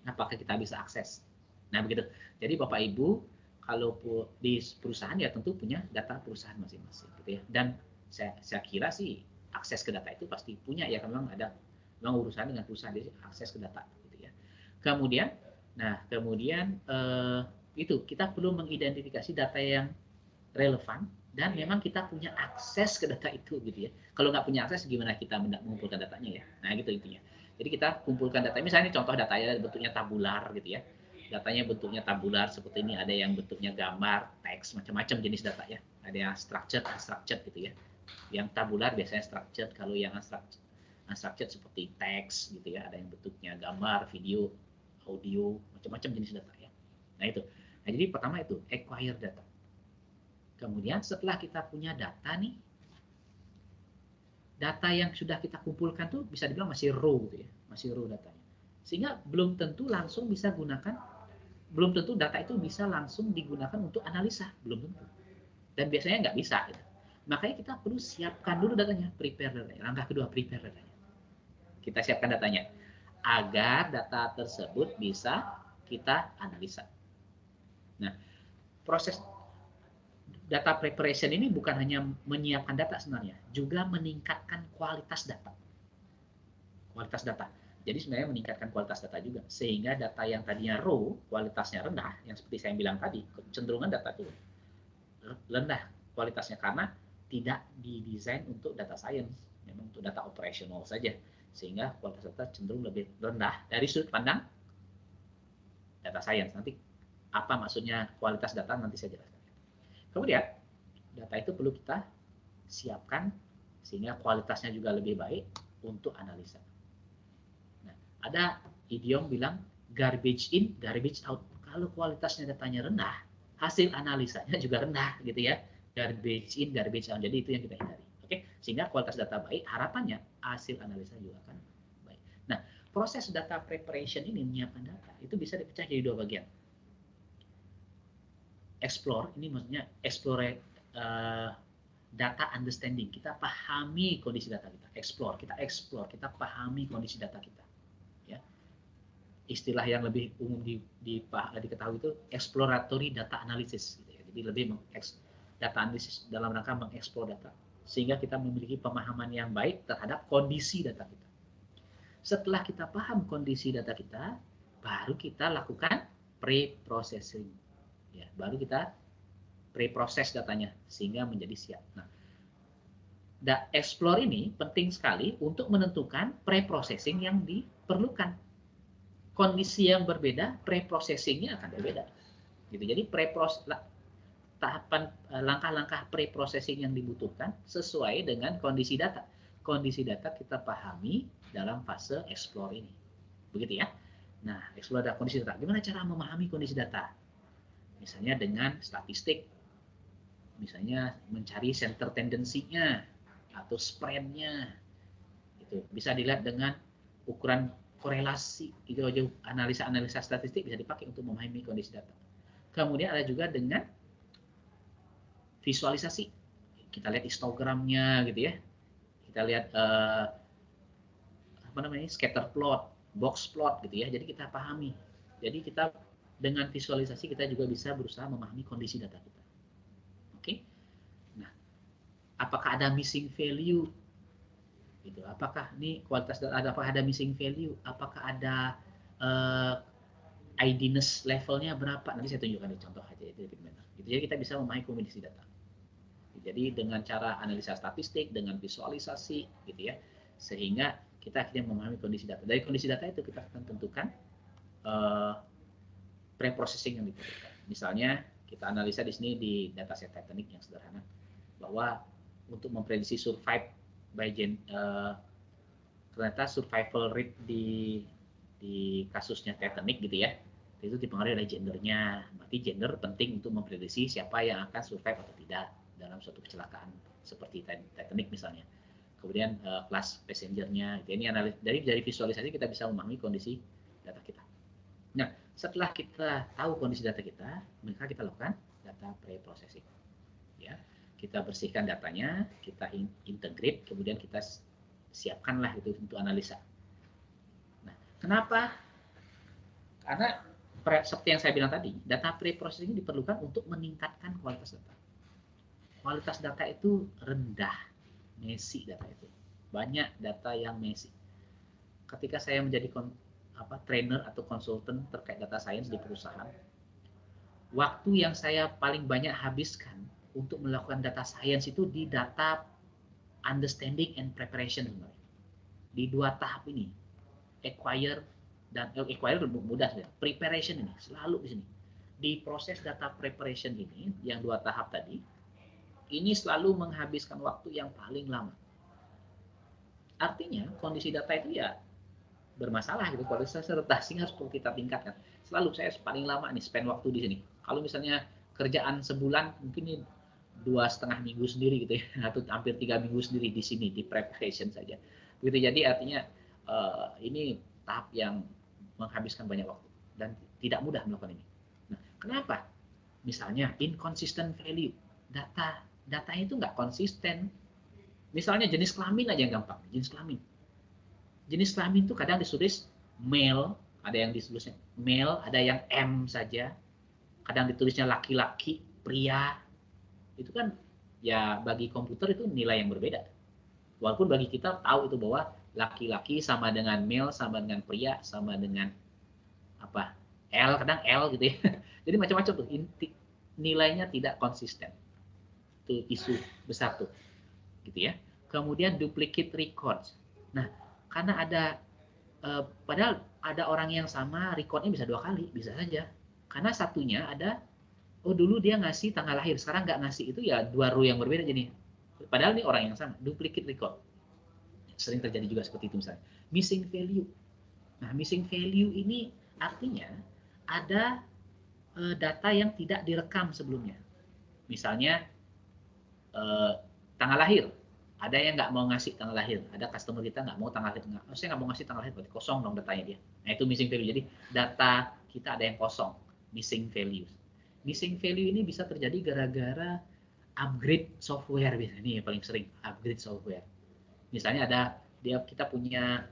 apakah kita bisa akses? Nah begitu. Jadi Bapak Ibu kalau di perusahaan ya tentu punya data perusahaan masing-masing gitu ya. Dan saya kira sih akses ke data itu pasti punya ya, karena memang ada urusan dengan perusahaan, jadi akses ke data gitu ya. Kemudian, itu kita perlu mengidentifikasi data yang relevan dan memang kita punya akses ke data itu gitu ya. Kalau nggak punya akses gimana kita mengumpulkan datanya ya. Nah gitu intinya. Jadi kita kumpulkan data. Misalnya contoh datanya bentuknya tabular gitu ya. Datanya bentuknya tabular seperti ini. Ada yang bentuknya gambar, teks, macam-macam jenis data ya. Ada yang structured, unstructured gitu ya. Yang tabular biasanya structured. Kalau yang unstructured seperti teks gitu ya. Ada yang bentuknya gambar, video, audio, macam-macam jenis data ya. Nah itu. Nah jadi pertama itu acquire data. Kemudian setelah kita punya data nih, data yang sudah kita kumpulkan tuh bisa dibilang masih raw gitu ya, masih raw datanya. Sehingga belum tentu langsung bisa gunakan, belum tentu data itu bisa langsung digunakan untuk analisa, belum tentu. Dan biasanya nggak bisa. Gitu. Makanya kita perlu siapkan dulu datanya, prepare datanya. Langkah kedua, prepare datanya. Kita siapkan datanya agar data tersebut bisa kita analisa. Nah, proses data preparation ini bukan hanya menyiapkan data sebenarnya, juga meningkatkan kualitas data. Kualitas data. Jadi sebenarnya meningkatkan kualitas data juga. Sehingga data yang tadinya raw, kualitasnya rendah, yang seperti saya bilang tadi, kecenderungan data itu rendah kualitasnya karena tidak didesain untuk data science, memang untuk data operasional saja. Sehingga kualitas data cenderung lebih rendah dari sudut pandang data science. Nanti apa maksudnya kualitas data nanti saya jelaskan. Kemudian data itu perlu kita siapkan sehingga kualitasnya juga lebih baik untuk analisa. Nah, ada idiom bilang garbage in, garbage out. Kalau kualitasnya datanya rendah, hasil analisanya juga rendah gitu ya. Garbage in, garbage out. Jadi itu yang kita hindari. Oke, sehingga kualitas data baik, harapannya hasil analisa juga akan baik. Nah, proses data preparation ini menyiapkan data itu bisa dipecah jadi dua bagian. Explore ini maksudnya explore data understanding, kita pahami kondisi data kita, explore, kita pahami kondisi data kita. Ya. Istilah yang lebih umum diketahui itu exploratory data analysis. Gitu ya. Jadi lebih data analysis dalam rangka mengeksplor data, sehingga kita memiliki pemahaman yang baik terhadap kondisi data kita. Setelah kita paham kondisi data kita, baru kita lakukan pre-processing. Ya, baru kita pre-proses datanya sehingga menjadi siap. Nah, explore ini penting sekali untuk menentukan pre-processing yang diperlukan. Kondisi yang berbeda, pre-processingnya akan berbeda. Gitu. Jadi tahapan langkah-langkah pre-processing yang dibutuhkan sesuai dengan kondisi data. Kondisi data kita pahami dalam fase explore ini. Begitu ya. Nah, explore data, kondisi data. Gimana cara memahami kondisi data? Misalnya dengan statistik, misalnya mencari center tendensinya atau spreadnya, itu bisa dilihat dengan ukuran korelasi. Itu aja analisa statistik bisa dipakai untuk memahami kondisi data. Kemudian ada juga dengan visualisasi, kita lihat histogramnya gitu ya, kita lihat scatter plot, box plot gitu ya. Jadi kita pahami. Jadi kita dengan visualisasi kita juga bisa berusaha memahami kondisi data kita. Oke. Nah, apakah ada missing value? Gitu. Apakah ini kualitas data, apakah ada missing value? Apakah ada ID-ness levelnya berapa? Nanti saya tunjukkan di contoh aja itu lebih benar. Gitu. Jadi kita bisa memahami kondisi data. Jadi dengan cara analisa statistik, dengan visualisasi, gitu ya, sehingga kita akhirnya memahami kondisi data. Dari kondisi data itu kita akan tentukan pre-processing yang diperlukan. Misalnya kita analisa di sini di dataset Titanic yang sederhana, bahwa untuk memprediksi survive by ternyata survival rate di kasusnya Titanic gitu ya, itu dipengaruhi oleh gendernya. Berarti gender penting untuk memprediksi siapa yang akan survive atau tidak dalam suatu kecelakaan seperti Titanic misalnya. Kemudian kelas passengernya. Ini analis dari visualisasi kita bisa memahami kondisi data kita. Nah, setelah kita tahu kondisi data kita, maka kita lakukan data pre-processing. Ya, kita bersihkan datanya, kita integrate, kemudian kita siapkanlah itu untuk analisa. Nah, kenapa? Karena seperti yang saya bilang tadi, data pre-processing diperlukan untuk meningkatkan kualitas data. Kualitas data itu rendah, messy data itu. Banyak data yang messy. Ketika saya menjadi trainer atau konsultan terkait data science di perusahaan, waktu yang saya paling banyak habiskan untuk melakukan data science itu di data understanding and preparation sebenarnya. Di dua tahap ini, acquire dan acquire mudah saja, preparation ini selalu di sini. Di proses data preparation ini yang dua tahap tadi, ini selalu menghabiskan waktu yang paling lama. Artinya kondisi data itu ya bermasalah gitu, kualitas sertasi harus kita tingkatkan. Selalu saya paling lama nih spend waktu di sini. Kalau misalnya kerjaan sebulan mungkin 2,5 minggu sendiri gitu ya, atau hampir 3 minggu sendiri di sini di preparation saja. Begitu, jadi artinya ini tahap yang menghabiskan banyak waktu dan tidak mudah melakukan ini. Nah, kenapa? Misalnya inconsistent value, datanya itu nggak konsisten. Misalnya jenis kelamin aja yang gampang, jenis kelamin. Jenis kelamin itu kadang ditulis male, ada yang ditulisnya male, ada yang M saja, kadang ditulisnya laki-laki, pria. Itu kan ya bagi komputer itu nilai yang berbeda. Walaupun bagi kita tahu itu bahwa laki-laki sama dengan male, sama dengan pria, sama dengan apa L, kadang L gitu ya. Jadi macam-macam tuh, nilainya tidak konsisten. Itu isu besar tuh, gitu ya. Kemudian duplicate records. Nah, karena ada padahal ada orang yang sama, recordnya bisa 2 kali, bisa saja. Karena satunya ada, dulu dia ngasih tanggal lahir, sekarang nggak ngasih, itu ya 2 row yang berbeda jadi. Padahal ini orang yang sama, duplicate record. Sering terjadi juga seperti itu misalnya. Missing value. Nah, missing value ini artinya ada data yang tidak direkam sebelumnya. Misalnya tanggal lahir. Ada yang nggak mau ngasih tanggal lahir. Ada customer kita nggak mau tanggal lahir. Saya nggak mau ngasih tanggal lahir, berarti kosong dong datanya dia. Nah, itu missing value. Jadi data kita ada yang kosong, missing value. Missing value ini bisa terjadi gara-gara upgrade software biasanya. Ini yang paling sering, upgrade software. Misalnya kita punya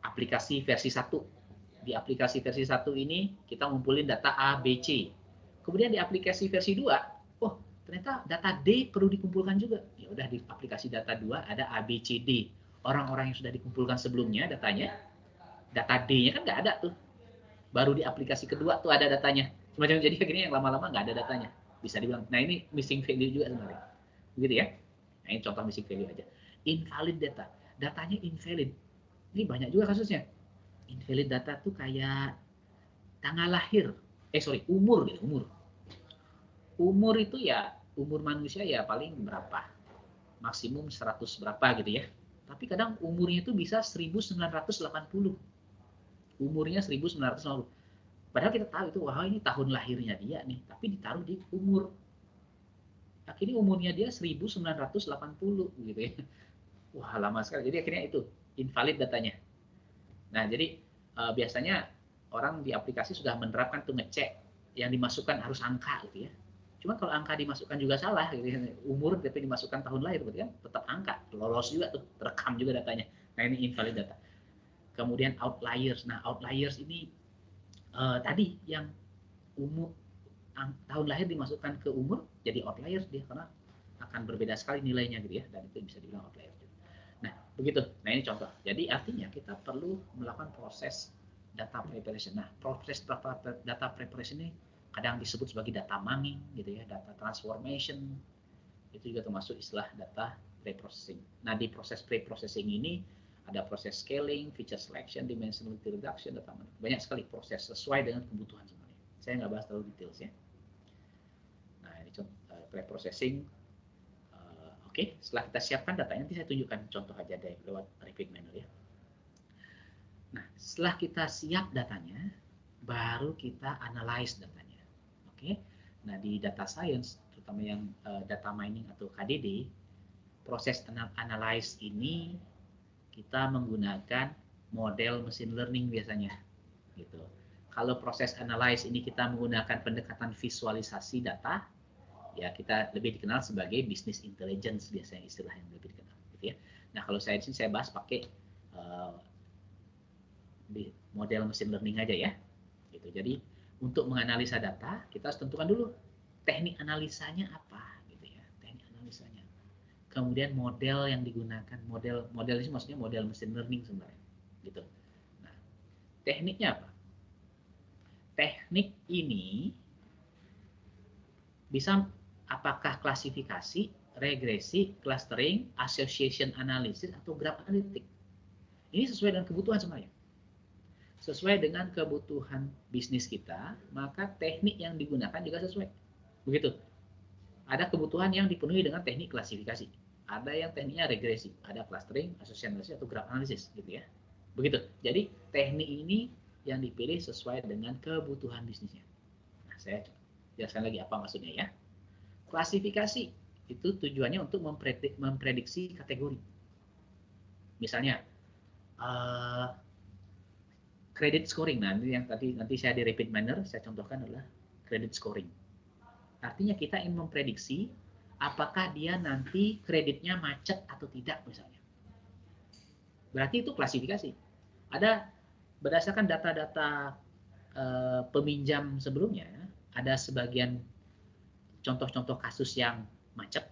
aplikasi versi 1. Di aplikasi versi 1 ini kita ngumpulin data A, B, C. Kemudian di aplikasi versi 2, ternyata data D perlu dikumpulkan juga. Ya udah, di aplikasi data 2 ada A, B, C, D. Orang-orang yang sudah dikumpulkan sebelumnya datanya, data D-nya kan nggak ada tuh. Baru di aplikasi kedua tuh ada datanya. Semacam, jadi akhirnya yang lama-lama nggak ada datanya. Bisa dibilang. Nah, ini missing value juga sebenarnya. Begitu ya. Nah, ini contoh missing value aja. Invalid data. Datanya invalid. Ini banyak juga kasusnya. Invalid data tuh kayak tanggal lahir. Umur gitu, umur. Umur itu ya, umur manusia ya paling berapa? Maksimum 100 berapa gitu ya. Tapi kadang umurnya itu bisa 1980. Umurnya 1980. Padahal kita tahu itu, wah ini tahun lahirnya dia nih, tapi ditaruh di umur. Akhirnya umurnya dia 1980 gitu ya. Wah, lama sekali. Jadi akhirnya itu invalid datanya. Nah, jadi biasanya orang di aplikasi sudah menerapkan tuh ngecek yang dimasukkan harus angka gitu ya. Cuma kalau angka dimasukkan juga salah, gitu, umur tapi dimasukkan tahun lahir, berarti kan tetap angka, lolos juga tuh, terekam juga datanya. Nah, ini invalid data. Kemudian outliers. Nah, outliers ini tadi yang umur tahun lahir dimasukkan ke umur, jadi outliers dia, karena akan berbeda sekali nilainya gitu ya, dan itu bisa dibilang outliers. Nah, begitu. Nah, ini contoh. Jadi artinya kita perlu melakukan proses data preparation. Nah, proses data preparation ini kadang disebut sebagai data mining gitu ya, data transformation. Itu juga termasuk istilah data preprocessing. Nah, di proses preprocessing ini ada proses scaling, feature selection, dimensionality reduction, data mining. Banyak sekali proses sesuai dengan kebutuhan sebenarnya. Saya nggak bahas terlalu detail ya. Nah, ini contoh preprocessing. Oke, setelah kita siapkan datanya, nanti saya tunjukkan contoh aja deh lewat Revit Manager ya. Nah, setelah kita siap datanya, baru kita analyze datanya. Oke, nah di data science, terutama yang data mining atau KDD, proses analyze ini kita menggunakan model machine learning biasanya. Gitu. Kalau proses analyze ini kita menggunakan pendekatan visualisasi data, ya kita lebih dikenal sebagai business intelligence biasanya, istilah yang lebih dikenal gitu ya. Nah, kalau saya di sini saya bahas pakai model machine learning aja ya. Gitu. Jadi untuk menganalisa data kita harus tentukan dulu teknik analisanya apa gitu ya. Teknik analisanya. Kemudian model yang digunakan, model ini maksudnya model machine learning sebenarnya. Gitu. Tekniknya apa? Teknik ini bisa apakah klasifikasi, regresi, clustering, association analysis, atau graph analytic. Ini sesuai dengan kebutuhan sebenarnya. Sesuai dengan kebutuhan bisnis kita, maka teknik yang digunakan juga sesuai. Begitu. Ada kebutuhan yang dipenuhi dengan teknik klasifikasi. Ada yang tekniknya regresi, ada clustering, association analysis, atau graph analysis, gitu ya. Begitu. Jadi teknik ini yang dipilih sesuai dengan kebutuhan bisnisnya. Nah, saya jelaskan lagi apa maksudnya ya. Klasifikasi itu tujuannya untuk memprediksi kategori. Misalnya, credit scoring. Nah, ini yang nanti saya di repeat manner saya contohkan adalah credit scoring. Artinya kita ingin memprediksi apakah dia nanti kreditnya macet atau tidak misalnya. Berarti itu klasifikasi. Ada berdasarkan data-data peminjam sebelumnya, ada sebagian contoh-contoh kasus yang macet,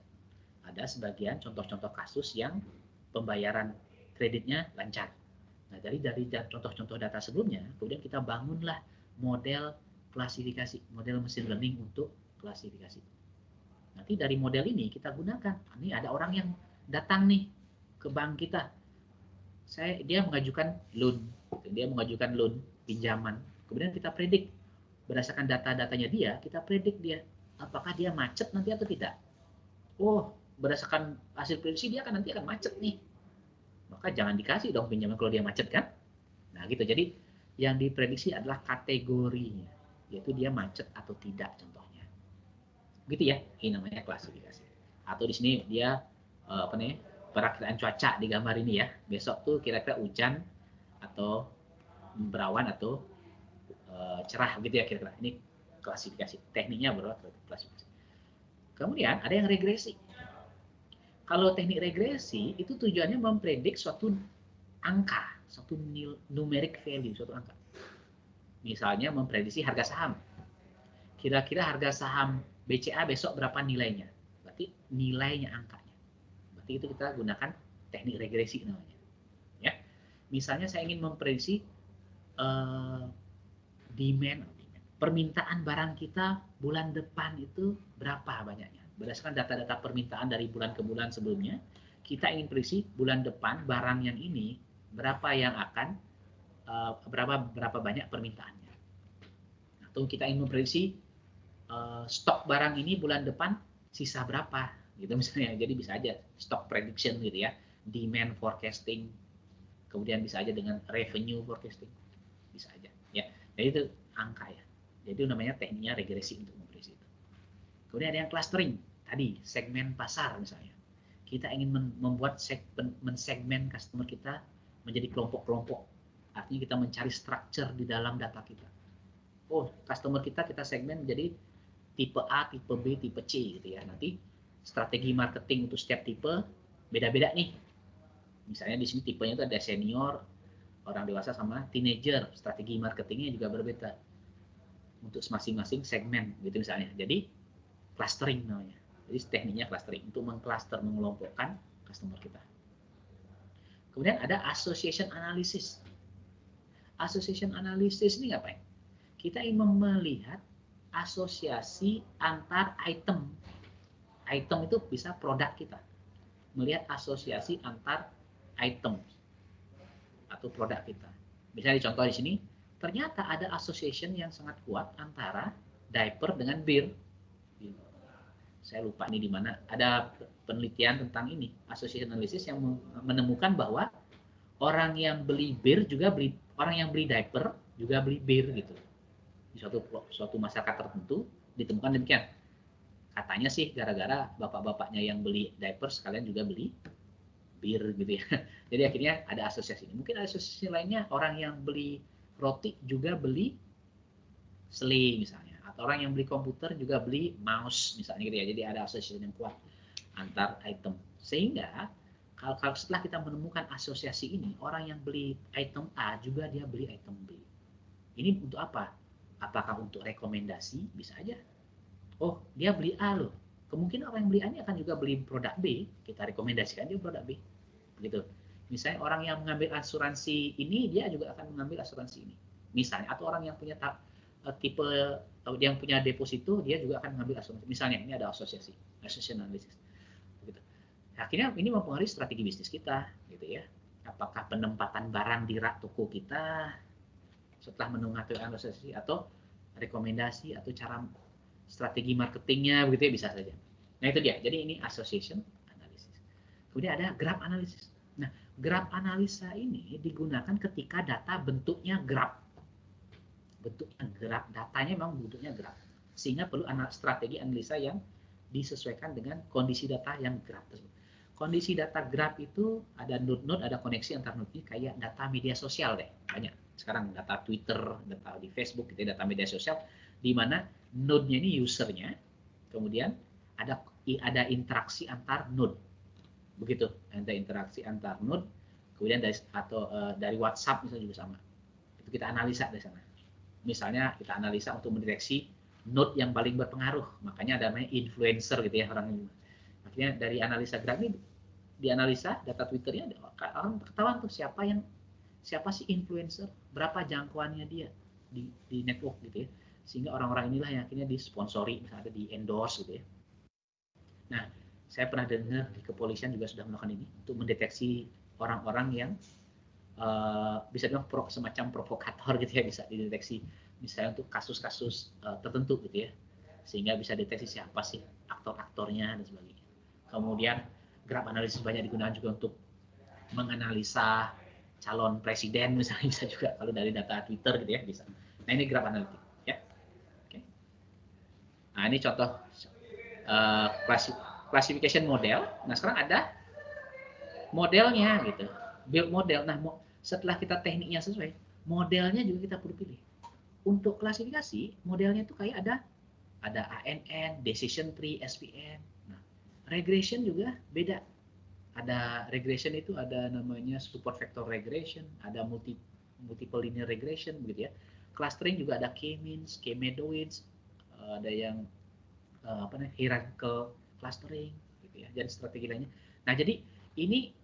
ada sebagian contoh-contoh kasus yang pembayaran kreditnya lancar. Nah, dari contoh-contoh data sebelumnya, kemudian kita bangunlah model klasifikasi, model machine learning untuk klasifikasi. Nanti dari model ini kita gunakan. Ini ada orang yang datang nih ke bank kita. Dia mengajukan loan, pinjaman. Kemudian kita predik berdasarkan data-datanya dia, kita predik dia apakah dia macet nanti atau tidak. Oh, berdasarkan hasil prediksi dia nanti akan macet nih. Maka jangan dikasih dong pinjaman kalau dia macet kan. Nah gitu, jadi yang diprediksi adalah kategorinya, yaitu dia macet atau tidak contohnya. Gitu ya, ini namanya klasifikasi. Atau di sini dia perakiraan cuaca di gambar ini ya. Besok tuh kira-kira hujan atau berawan atau cerah gitu ya kira-kira. Ini klasifikasi. Tekniknya klasifikasi. Kemudian ada yang regresi. Kalau teknik regresi itu tujuannya mempredik suatu angka, suatu numeric value, suatu angka. Misalnya memprediksi harga saham. Kira-kira harga saham BCA besok berapa nilainya? Berarti nilainya angkanya. Berarti itu kita gunakan teknik regresi namanya. Ya. Misalnya saya ingin memprediksi demand, permintaan barang kita bulan depan itu berapa banyaknya. Berdasarkan data-data permintaan dari bulan ke bulan sebelumnya, kita ingin prediksi bulan depan barang yang ini berapa yang akan berapa banyak permintaannya. Atau kita ingin memprediksi stok barang ini bulan depan sisa berapa gitu misalnya. Jadi bisa aja stock prediction gitu ya, demand forecasting, kemudian bisa aja dengan revenue forecasting, bisa aja ya. Jadi itu angka ya. Jadi itu namanya tekniknya regresi untuk memprediksi itu. Kemudian ada yang clustering, tadi segmen pasar misalnya. Kita ingin membuat mensegmen customer kita menjadi kelompok-kelompok. Artinya kita mencari structure di dalam data kita. Oh, customer kita segmen menjadi tipe A, tipe B, tipe C gitu ya. Nanti strategi marketing untuk setiap tipe beda-beda nih. Misalnya di sini tipenya itu ada senior, orang dewasa sama teenager. Strategi marketingnya juga berbeda untuk masing-masing segmen gitu misalnya. Jadi clustering namanya. Jadi tekniknya clustering untuk mengcluster, mengelompokkan customer kita. Kemudian ada association analysis. Association analysis ini ngapain? Kita ingin melihat asosiasi antar item. Item itu bisa produk kita. Melihat asosiasi antar item atau produk kita. Misalnya contoh di sini, ternyata ada association yang sangat kuat antara diaper dengan bir. Saya lupa nih di mana, ada penelitian tentang ini, association analysis yang menemukan bahwa orang yang beli bir juga orang yang beli diaper juga beli bir gitu. Di suatu masyarakat tertentu ditemukan demikian. Katanya sih gara-gara bapak-bapaknya yang beli diaper sekalian juga beli bir gitu ya. Jadi akhirnya ada asosiasi ini. Mungkin ada asosiasi lainnya, orang yang beli roti juga beli seling misalnya. Atau orang yang beli komputer juga beli mouse misalnya gitu ya. Jadi ada asosiasi yang kuat antar item. Sehingga kalau setelah kita menemukan asosiasi ini, orang yang beli item A juga dia beli item B. Ini untuk apa? Apakah untuk rekomendasi? Bisa aja. Oh, dia beli A loh. Kemungkinan orang yang beli A ini akan juga beli produk B. Kita rekomendasikan dia produk B. Begitu. Misalnya orang yang mengambil asuransi ini, dia juga akan mengambil asuransi ini. Misalnya, atau orang yang punya tipe yang punya deposito, dia juga akan mengambil asuransi. Misalnya, ini ada asosiasi, association analysis. Begitu. Akhirnya ini mempengaruhi strategi bisnis kita, gitu ya. Apakah penempatan barang di rak toko kita setelah mendengar asosiasi, atau rekomendasi atau cara strategi marketingnya, begitu ya, bisa saja. Nah itu dia. Jadi ini association analysis. Kemudian ada graph analysis. Nah, graph analisa ini digunakan ketika data bentuknya graph. Bentuknya graph, datanya memang bentuknya graph. Sehingga perlu strategi analisa yang disesuaikan dengan kondisi data yang graph tersebut. Kondisi data graph itu ada node-node, ada koneksi antar node, kayak data media sosial deh. Banyak. Sekarang data Twitter, data di Facebook, gitu, data media sosial, di mana node-nya ini usernya, kemudian ada interaksi antar node. Begitu, ada interaksi antar node, kemudian dari WhatsApp misalnya juga sama. Itu kita analisa dari sana. Misalnya kita analisa untuk mendeteksi node yang paling berpengaruh, makanya ada namanya influencer gitu ya orang ini. Akhirnya dari analisa graph ini dianalisa data Twitternya, orang ketahuan tuh siapa sih influencer, berapa jangkauannya dia di network gitu ya, sehingga orang-orang inilah yang akhirnya disponsori, misalnya di endorse gitu ya. Nah, saya pernah dengar di kepolisian juga sudah melakukan ini untuk mendeteksi orang-orang yang bisa dibilang semacam provokator gitu ya, bisa dideteksi misalnya untuk kasus-kasus tertentu gitu ya, sehingga bisa deteksi siapa sih aktor-aktornya dan sebagainya. Kemudian graph analisis banyak digunakan juga untuk menganalisa calon presiden misalnya, bisa juga kalau dari data Twitter gitu ya, bisa. Nah ini graph analitik ya. Oke. Nah ini contoh classification model. Nah sekarang ada modelnya gitu, build model. Nah setelah kita tekniknya sesuai, modelnya juga kita perlu pilih. Untuk klasifikasi modelnya itu kayak ada ANN, decision tree, SVM. Nah regression juga beda. Ada regression itu ada namanya support vector regression, ada multiple linear regression begitu ya. Clustering juga ada k-means, k-medoids, ada yang hierarchical clustering gitu ya, dan strategi lainnya. Nah jadi ini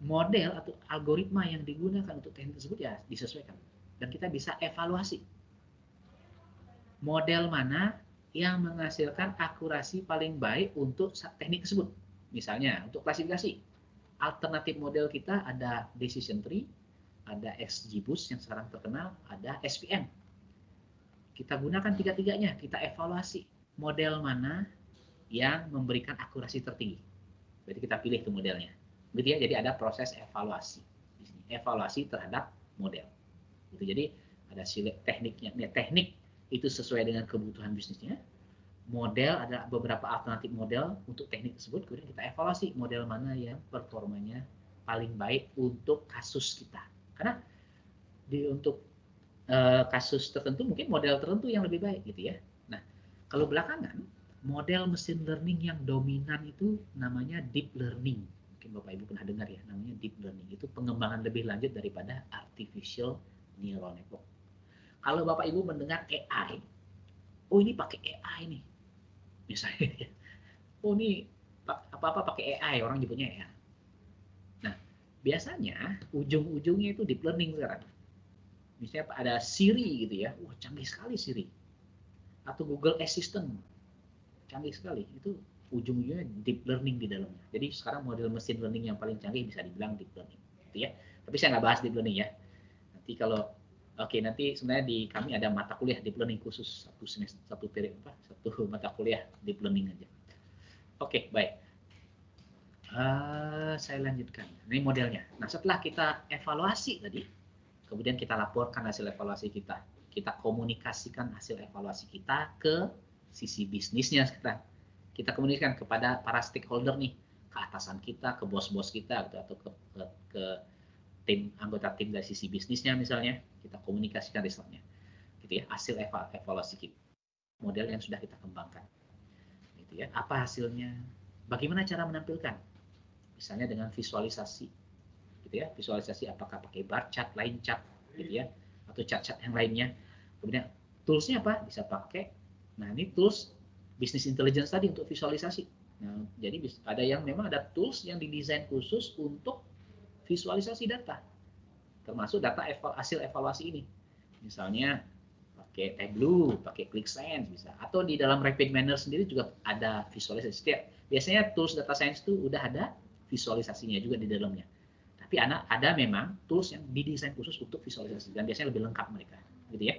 model atau algoritma yang digunakan untuk teknik tersebut ya disesuaikan, dan kita bisa evaluasi model mana yang menghasilkan akurasi paling baik untuk teknik tersebut. Misalnya untuk klasifikasi, alternatif model kita ada decision tree, ada XGBoost yang sekarang terkenal, ada SVM. Kita gunakan tiga-tiganya, kita evaluasi model mana yang memberikan akurasi tertinggi. Jadi kita pilih itu modelnya. Gitu ya, jadi ada proses evaluasi. Evaluasi terhadap model. Gitu. Jadi ada tekniknya. Teknik itu sesuai dengan kebutuhan bisnisnya. Model, ada beberapa alternatif model untuk teknik tersebut. Kemudian kita evaluasi model mana yang performanya paling baik untuk kasus kita. Karena untuk kasus tertentu mungkin model tertentu yang lebih baik gitu ya. Nah, kalau belakangan model mesin learning yang dominan itu namanya deep learning. Mungkin Bapak Ibu pernah dengar ya, namanya deep learning. Itu pengembangan lebih lanjut daripada artificial neural network. Kalau Bapak Ibu mendengar AI, oh ini pakai AI nih. Misalnya, oh ini apa-apa pakai AI, orang nyebutnya AI. Nah, biasanya ujung-ujungnya itu deep learning sekarang. Misalnya ada Siri gitu ya, wah canggih sekali Siri. Atau Google Assistant, canggih sekali. Itu ujung-ujungnya deep learning di dalamnya. Jadi sekarang model mesin learning yang paling canggih bisa dibilang deep learning, gitu ya. Tapi saya nggak bahas deep learning ya. Nanti kalau nanti sebenarnya di kami ada mata kuliah deep learning khusus satu mata kuliah deep learning aja. Oke, baik. Saya lanjutkan. Ini modelnya. Nah, setelah kita evaluasi tadi, kemudian kita laporkan hasil evaluasi kita. Kita komunikasikan hasil evaluasi kita ke sisi bisnisnya sekarang. Kita komunikasikan kepada para stakeholder nih, ke atasan kita, ke bos-bos kita, gitu, atau ke tim, anggota tim dari sisi bisnisnya misalnya. Kita komunikasikan resultnya. Gitu ya, hasil evaluasi kita. Model yang sudah kita kembangkan. Gitu ya, apa hasilnya? Bagaimana cara menampilkan? Misalnya dengan visualisasi. Gitu ya, visualisasi apakah pakai bar chart, line chart gitu ya, atau chart-chart yang lainnya. Kemudian toolsnya apa? Bisa pakai, nah ini tools business intelligence tadi untuk visualisasi. Nah, jadi ada yang memang ada tools yang didesain khusus untuk visualisasi data, termasuk data hasil evaluasi ini. Misalnya pakai Tableau, pakai ClickSense bisa, atau di dalam Rapid Miner sendiri juga ada visualisasi. Biasanya tools data science itu udah ada visualisasinya juga di dalamnya. Tapi ada memang tools yang didesain khusus untuk visualisasi dan biasanya lebih lengkap mereka, gitu ya.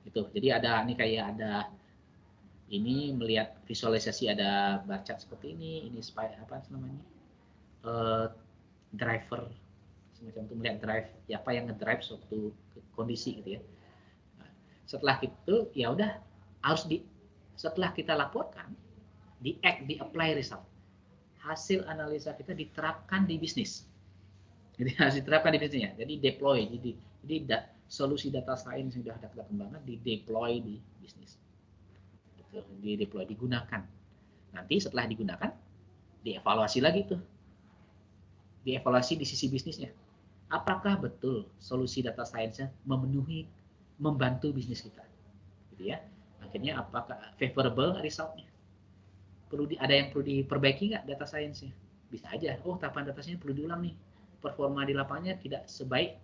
Itu. Jadi ada nih kayak ada ini melihat visualisasi ada bar chart seperti ini apa namanya driver semacam itu, melihat drive apa yang ngedrive suatu kondisi gitu ya. Nah, setelah itu ya udah harus setelah kita laporkan di apply result, hasil analisa kita diterapkan di bisnis. Jadi harus diterapkan di bisnisnya. Jadi deploy, jadi solusi data science yang sudah kita kembangkan di deploy di bisnis. Di deploy, digunakan. Nanti setelah digunakan, dievaluasi lagi tuh. Dievaluasi di sisi bisnisnya. Apakah betul solusi data science-nya membantu bisnis kita? Gitu ya. Akhirnya apakah favorable result-nya? Ada yang perlu diperbaiki nggak data science-nya? Bisa aja. Oh, tahapan data science perlu diulang nih. Performa di lapangannya tidak sebaik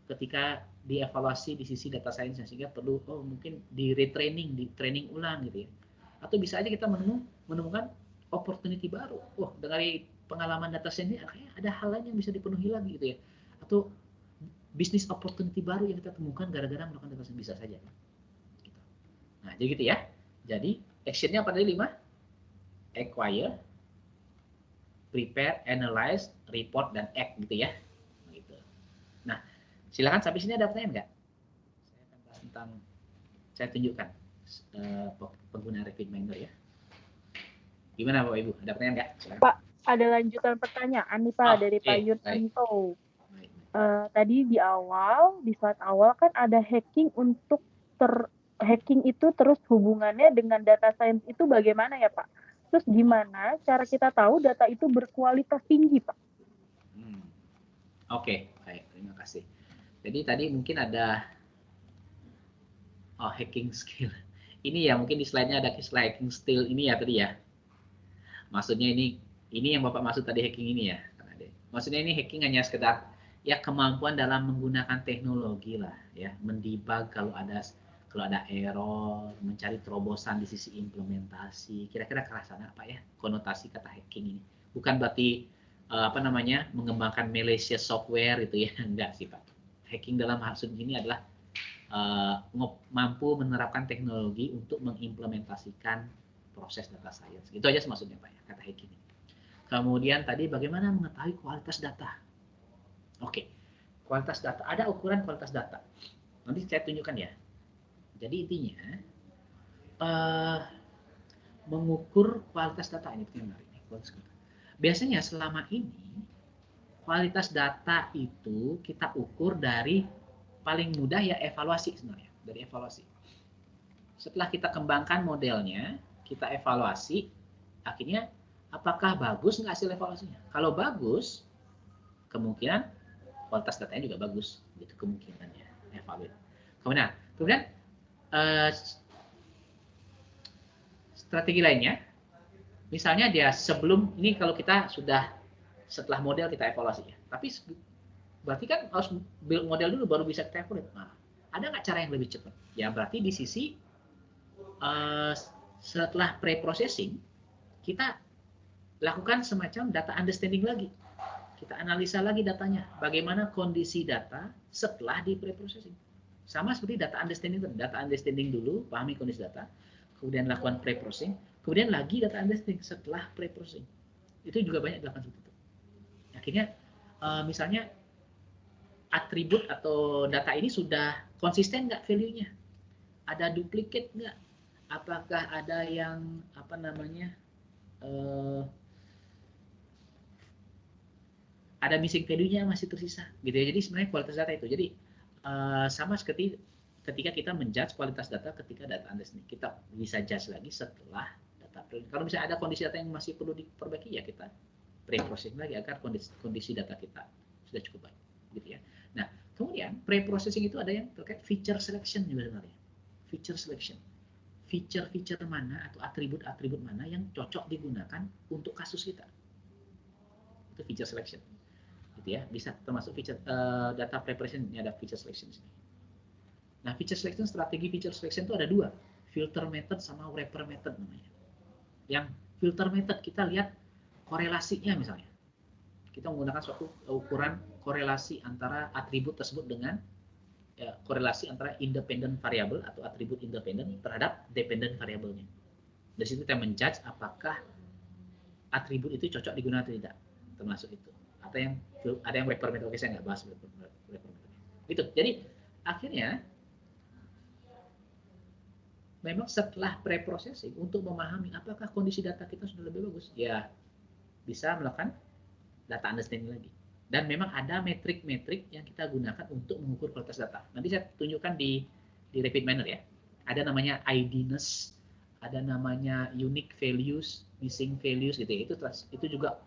ketika dievaluasi di sisi data science, sehingga perlu mungkin di retraining, di training ulang gitu ya. Atau bisa aja kita menemukan opportunity baru. Dari pengalaman data science ini kayaknya ada hal lain yang bisa dipenuhi lagi gitu ya. Atau bisnis opportunity baru yang kita temukan gara-gara melakukan data science, bisa saja. Gitu. Nah, jadi gitu ya. Jadi action-nya apa tadi 5? Acquire, prepare, analyze, report, dan act gitu ya. Gitu. Nah, silakan sampai sini ada pertanyaan nggak? Saya akan bahas tentang, saya tunjukkan penggunaan Rapid Miner ya. Gimana Bapak Ibu? Ada pertanyaan nggak? Silakan. Pak, ada lanjutan pertanyaan nih Pak dari Pak Yunanto. Tadi di slide awal kan ada hacking untuk hacking itu terus hubungannya dengan data science itu bagaimana ya Pak? Terus gimana cara kita tahu data itu berkualitas tinggi Pak? Oke, baik, terima kasih. Jadi tadi mungkin ada hacking skill. Ini ya mungkin di slide-nya ada hacking skill ini ya tadi ya. Maksudnya ini yang Bapak maksud tadi hacking ini ya. Maksudnya ini hacking hanya sekedar ya kemampuan dalam menggunakan teknologi lah ya, mendebug kalau ada error, mencari terobosan di sisi implementasi. Kira-kira ke sana Pak ya konotasi kata hacking ini. Bukan berarti mengembangkan malicious software itu ya, enggak sih Pak. Hacking dalam maksud ini adalah mampu menerapkan teknologi untuk mengimplementasikan proses data science. Itu aja maksudnya Pak ya, kata hacking ini. Kemudian tadi bagaimana mengetahui kualitas data? Oke, kualitas data, ada ukuran kualitas data. Nanti saya tunjukkan ya. Jadi intinya mengukur kualitas data ini menarik. Biasanya selama ini kualitas data itu kita ukur dari paling mudah ya evaluasi sebenarnya, dari evaluasi. Setelah kita kembangkan modelnya, kita evaluasi, akhirnya apakah bagus nggak hasil evaluasinya? Kalau bagus, kemungkinan kualitas datanya juga bagus, gitu kemungkinannya evaluasi. Kemudian strategi lainnya, misalnya dia sebelum ini kalau kita sudah setelah model kita evaluasi ya, tapi berarti kan harus build model dulu baru bisa kita evaluasi. Nah, ada nggak cara yang lebih cepat? Ya berarti di sisi setelah pre-processing kita lakukan semacam data understanding lagi. Kita analisa lagi datanya, bagaimana kondisi data setelah di pre-processing. Sama seperti data understanding dulu, pahami kondisi data, kemudian lakukan pre-processing, kemudian lagi data understanding setelah pre-processing. Itu juga banyak dilakukan seperti itu. Akhirnya misalnya atribut atau data ini sudah konsisten nggak value-nya? Ada duplicate nggak? Apakah ada yang ada missing value-nya masih tersisa gitu ya. Jadi sebenarnya kualitas data itu jadi sama seperti ketika kita menjudge kualitas data ketika data understanding, kita bisa judge lagi setelah data. Kalau misalnya ada kondisi data yang masih perlu diperbaiki ya kita pre-processing lagi agar kondisi data kita sudah cukup baik gitu ya. Nah kemudian pre-processing itu ada yang terkait feature selection juga sebenarnya. Feature selection feature-feature mana atau atribut-atribut mana yang cocok digunakan untuk kasus kita. Itu feature selection. Gitu ya, bisa termasuk feature data preparation, ini ada feature selection sini. Nah, feature selection, strategi feature selection itu ada dua, filter method sama wrapper method namanya. Yang filter method kita lihat korelasinya misalnya. Kita menggunakan suatu ukuran korelasi antara atribut tersebut dengan korelasi antara independent variable atau atribut independent terhadap dependent variabelnya. Dari situ kita menjudge apakah atribut itu cocok digunakan atau tidak, termasuk itu. Atau yang ada yang wrapper method, oke saya nggak bahas wrapper method. Gitu. Jadi akhirnya memang setelah pre-processing untuk memahami apakah kondisi data kita sudah lebih bagus, ya bisa melakukan data understanding lagi. Dan memang ada metrik-metrik yang kita gunakan untuk mengukur kualitas data. Nanti saya tunjukkan di repeat manner ya. Ada namanya ID-ness, ada namanya unique values, missing values gitu ya. Itu juga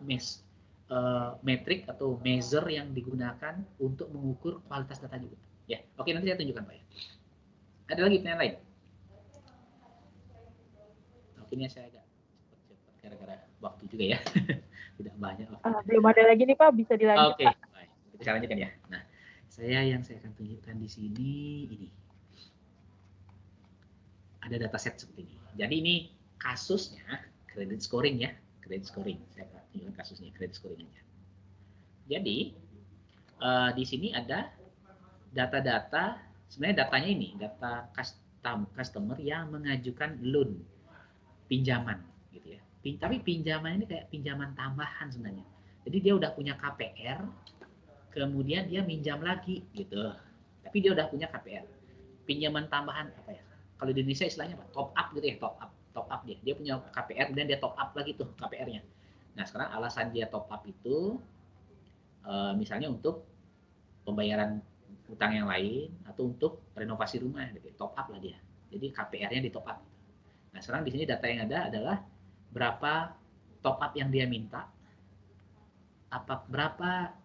metrik atau measure yang digunakan untuk mengukur kualitas data juga. Ya, oke nanti saya tunjukkan Pak ya. Ada lagi pertanyaan lain? Ini saya agak cepat gara-gara waktu juga ya. Tidak banyak waktu. Belum ada lagi nih Pak, bisa dilanjut Oke, Pak. baik. Kita lanjutkan ya. Nah, yang saya akan tunjukkan di sini ini. Ada dataset seperti ini. Jadi ini kasusnya credit scoring ya, credit scoring. Saya akan tunjukkan kasusnya credit scoring aja. Jadi di sini ada data-data, sebenarnya datanya ini data customer yang mengajukan loan, pinjaman gitu ya. Tapi pinjaman ini kayak pinjaman tambahan sebenarnya. Jadi dia udah punya KPR, kemudian dia minjam lagi gitu. Tapi dia udah punya KPR. Pinjaman tambahan apa ya? Kalau di Indonesia istilahnya apa? Top up gitu ya, top up dia. Dia punya KPR kemudian dia top up lagi tuh KPR-nya. Nah, sekarang alasan dia top up itu misalnya untuk pembayaran utang yang lain atau untuk renovasi rumah gitu. Top up lah dia. Jadi KPR-nya di top up. Nah, sekarang di sini data yang ada adalah berapa top up yang dia minta, berapa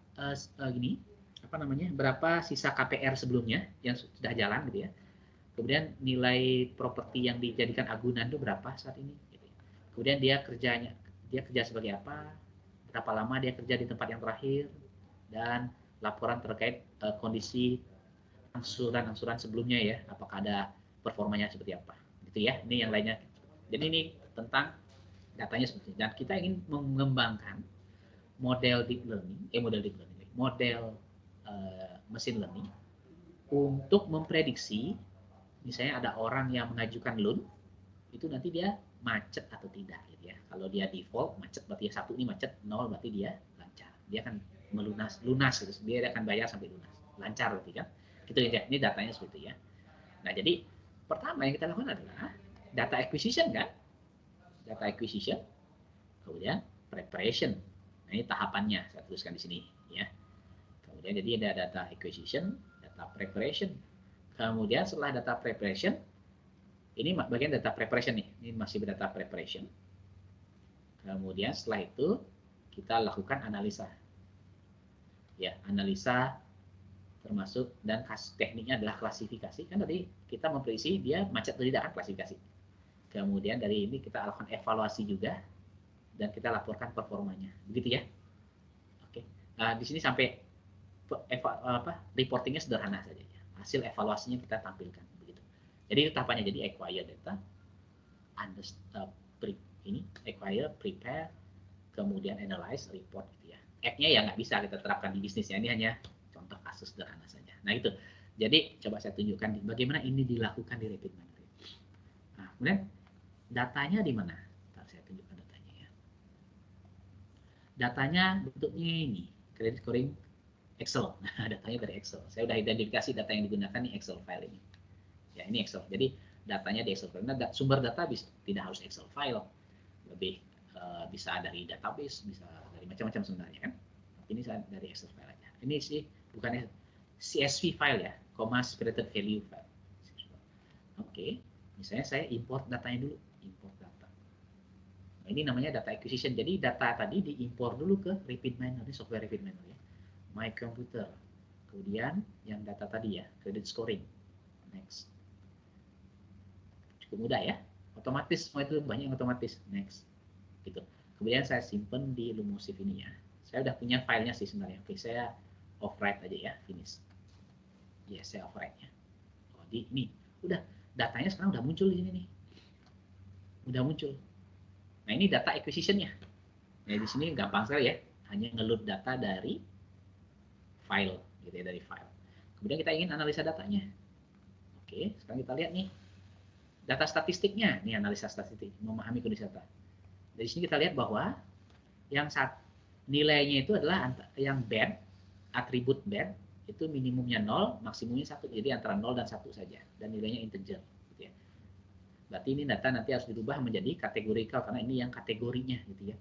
berapa sisa KPR sebelumnya yang sudah jalan gitu ya. Kemudian nilai properti yang dijadikan agunan itu berapa saat ini. Gitu. Kemudian dia kerja sebagai apa, berapa lama dia kerja di tempat yang terakhir, dan laporan terkait kondisi angsuran sebelumnya ya, apakah ada performanya seperti apa. Gitu ya. Ini yang lainnya. Jadi ini tentang datanya seperti ini. Dan kita ingin mengembangkan model machine learning untuk memprediksi misalnya ada orang yang mengajukan loan itu nanti dia macet atau tidak gitu ya. Kalau dia default macet berarti 1 ini macet, 0 berarti dia lancar. Dia akan lunas gitu. Dia akan bayar sampai lunas. Lancar berarti kan. Gitu ya. Ini datanya seperti itu ya. Nah, jadi pertama yang kita lakukan adalah data acquisition kan? Data acquisition. Kemudian preparation. Nah, ini tahapannya saya tuliskan di sini ya. Kemudian jadi ada data acquisition, data preparation. Kemudian setelah data preparation, ini bagian data preparation nih. Ini masih data preparation. Kemudian setelah itu kita lakukan analisa. Ya, analisa termasuk dan tekniknya adalah klasifikasi. Kan tadi kita memprediksi dia macet atau tidak kan klasifikasi. Kemudian dari ini kita lakukan evaluasi juga dan kita laporkan performanya. Begitu ya. Oke. Nah, di sini sampai reportingnya sederhana saja ya. Hasil evaluasinya kita tampilkan begitu. Jadi itu tahapannya, jadi acquire data, acquire, prepare, kemudian analyze, report gitu ya. Act-nya ya nggak bisa kita terapkan di bisnisnya, ini hanya contoh kasus sederhana saja. Nah itu, jadi coba saya tunjukkan bagaimana ini dilakukan di repeat manner. Nah, kemudian datanya di mana? Ntar saya tunjukkan datanya ya. Datanya bentuknya ini, credit scoring Excel. Nah, datanya dari Excel. Saya sudah identifikasi data yang digunakan di Excel file ini. Ya, ini Excel. Jadi datanya di Excel file. Nah, sumber data tidak harus Excel file. Lebih bisa dari database, bisa dari macam-macam sebenarnya kan. Ini saya dari Excel file aja. Ini sih bukannya CSV file ya, comma separated value file. Oke, misalnya saya import datanya dulu, import data. Nah, ini namanya data acquisition. Jadi data tadi diimpor dulu ke repeat manner, ini software repeat manner ya. My computer. Kemudian yang data tadi ya, credit scoring. Next. Cukup mudah ya. Otomatis semua itu banyak yang otomatis. Next. Gitu. Kemudian saya simpen di Lumosif ini ya. Saya udah punya filenya sih sebenarnya. Oke, saya overwrite aja ya, finish. Yes, saya overwrite ya. Oh, di ini. Udah, datanya sekarang udah muncul di sini nih. Udah muncul. Nah, ini data acquisition-nya. Nah, di sini gampang sekali ya. Hanya ngeload data dari file, gitu ya, dari file. Kemudian kita ingin analisa datanya. Oke, sekarang kita lihat nih. Data statistiknya, ini analisa statistik, memahami kondisi data. Dari sini kita lihat bahwa yang nilainya itu adalah yang bad, atribut bad, itu minimumnya 0, maksimumnya 1. Jadi antara 0 dan 1 saja. Dan nilainya integer. Gitu ya. Berarti ini data nanti harus dirubah menjadi kategorikal, karena ini yang kategorinya. Gitu ya.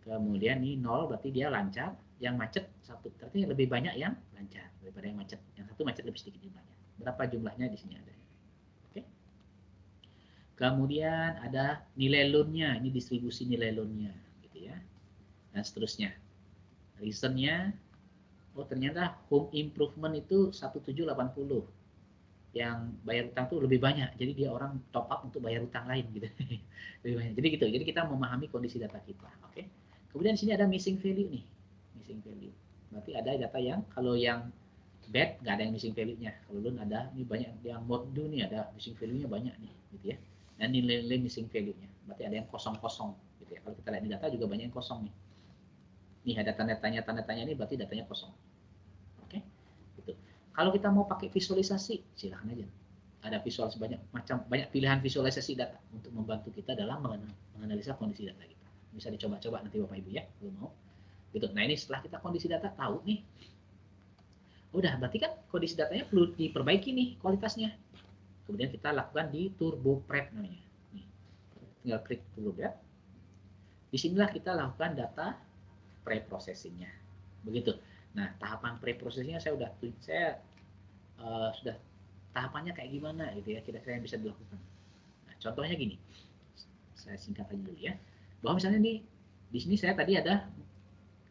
Kemudian ini 0, berarti dia lancar. Yang macet 1. Berarti lebih banyak yang lancar daripada yang macet. Yang satu macet lebih sedikit jumlahnya. Berapa jumlahnya di sini ada. Oke. Kemudian ada nilai loan-nya, ini distribusi nilai loan-nya, gitu ya, dan seterusnya. Reason-nya, oh ternyata home improvement itu 1780, yang bayar utang tuh lebih banyak, jadi dia orang top up untuk bayar utang lain gitu. Lebih banyak. Jadi gitu, jadi kita memahami kondisi data kita, oke. Kemudian di sini ada missing value nih, missing value. Berarti ada data yang kalau yang bad nggak ada yang missing value-nya, kalau loan ada, ini banyak yang mode do nih ada missing value-nya banyak nih, gitu ya. Dan nilai-nilai missing value-nya, berarti ada yang kosong-kosong, gitu ya. Kalau kita lihat di data juga banyak yang kosong nih. Nih ada tanda-tanya ini berarti datanya kosong. Oke, gitu. Kalau kita mau pakai visualisasi, silahkan aja. Ada visualisasi banyak pilihan visualisasi data untuk membantu kita dalam menganalisa kondisi data kita. Bisa dicoba-coba nanti Bapak Ibu ya, kalau mau. Gitu. Nah ini setelah kita kondisi data tahu nih, udah berarti kan kondisi datanya perlu diperbaiki nih kualitasnya. Kemudian kita lakukan di Turbo Prep namanya. Nih, tinggal klik Turbo Prep. Disinilah kita lakukan data pre-processingnya. Begitu. Nah, tahapan pre-processingnya sudah tahapannya kayak gimana gitu ya, kira-kira yang bisa dilakukan. Nah, contohnya gini. Saya singkat aja dulu ya. Bahwa misalnya nih di sini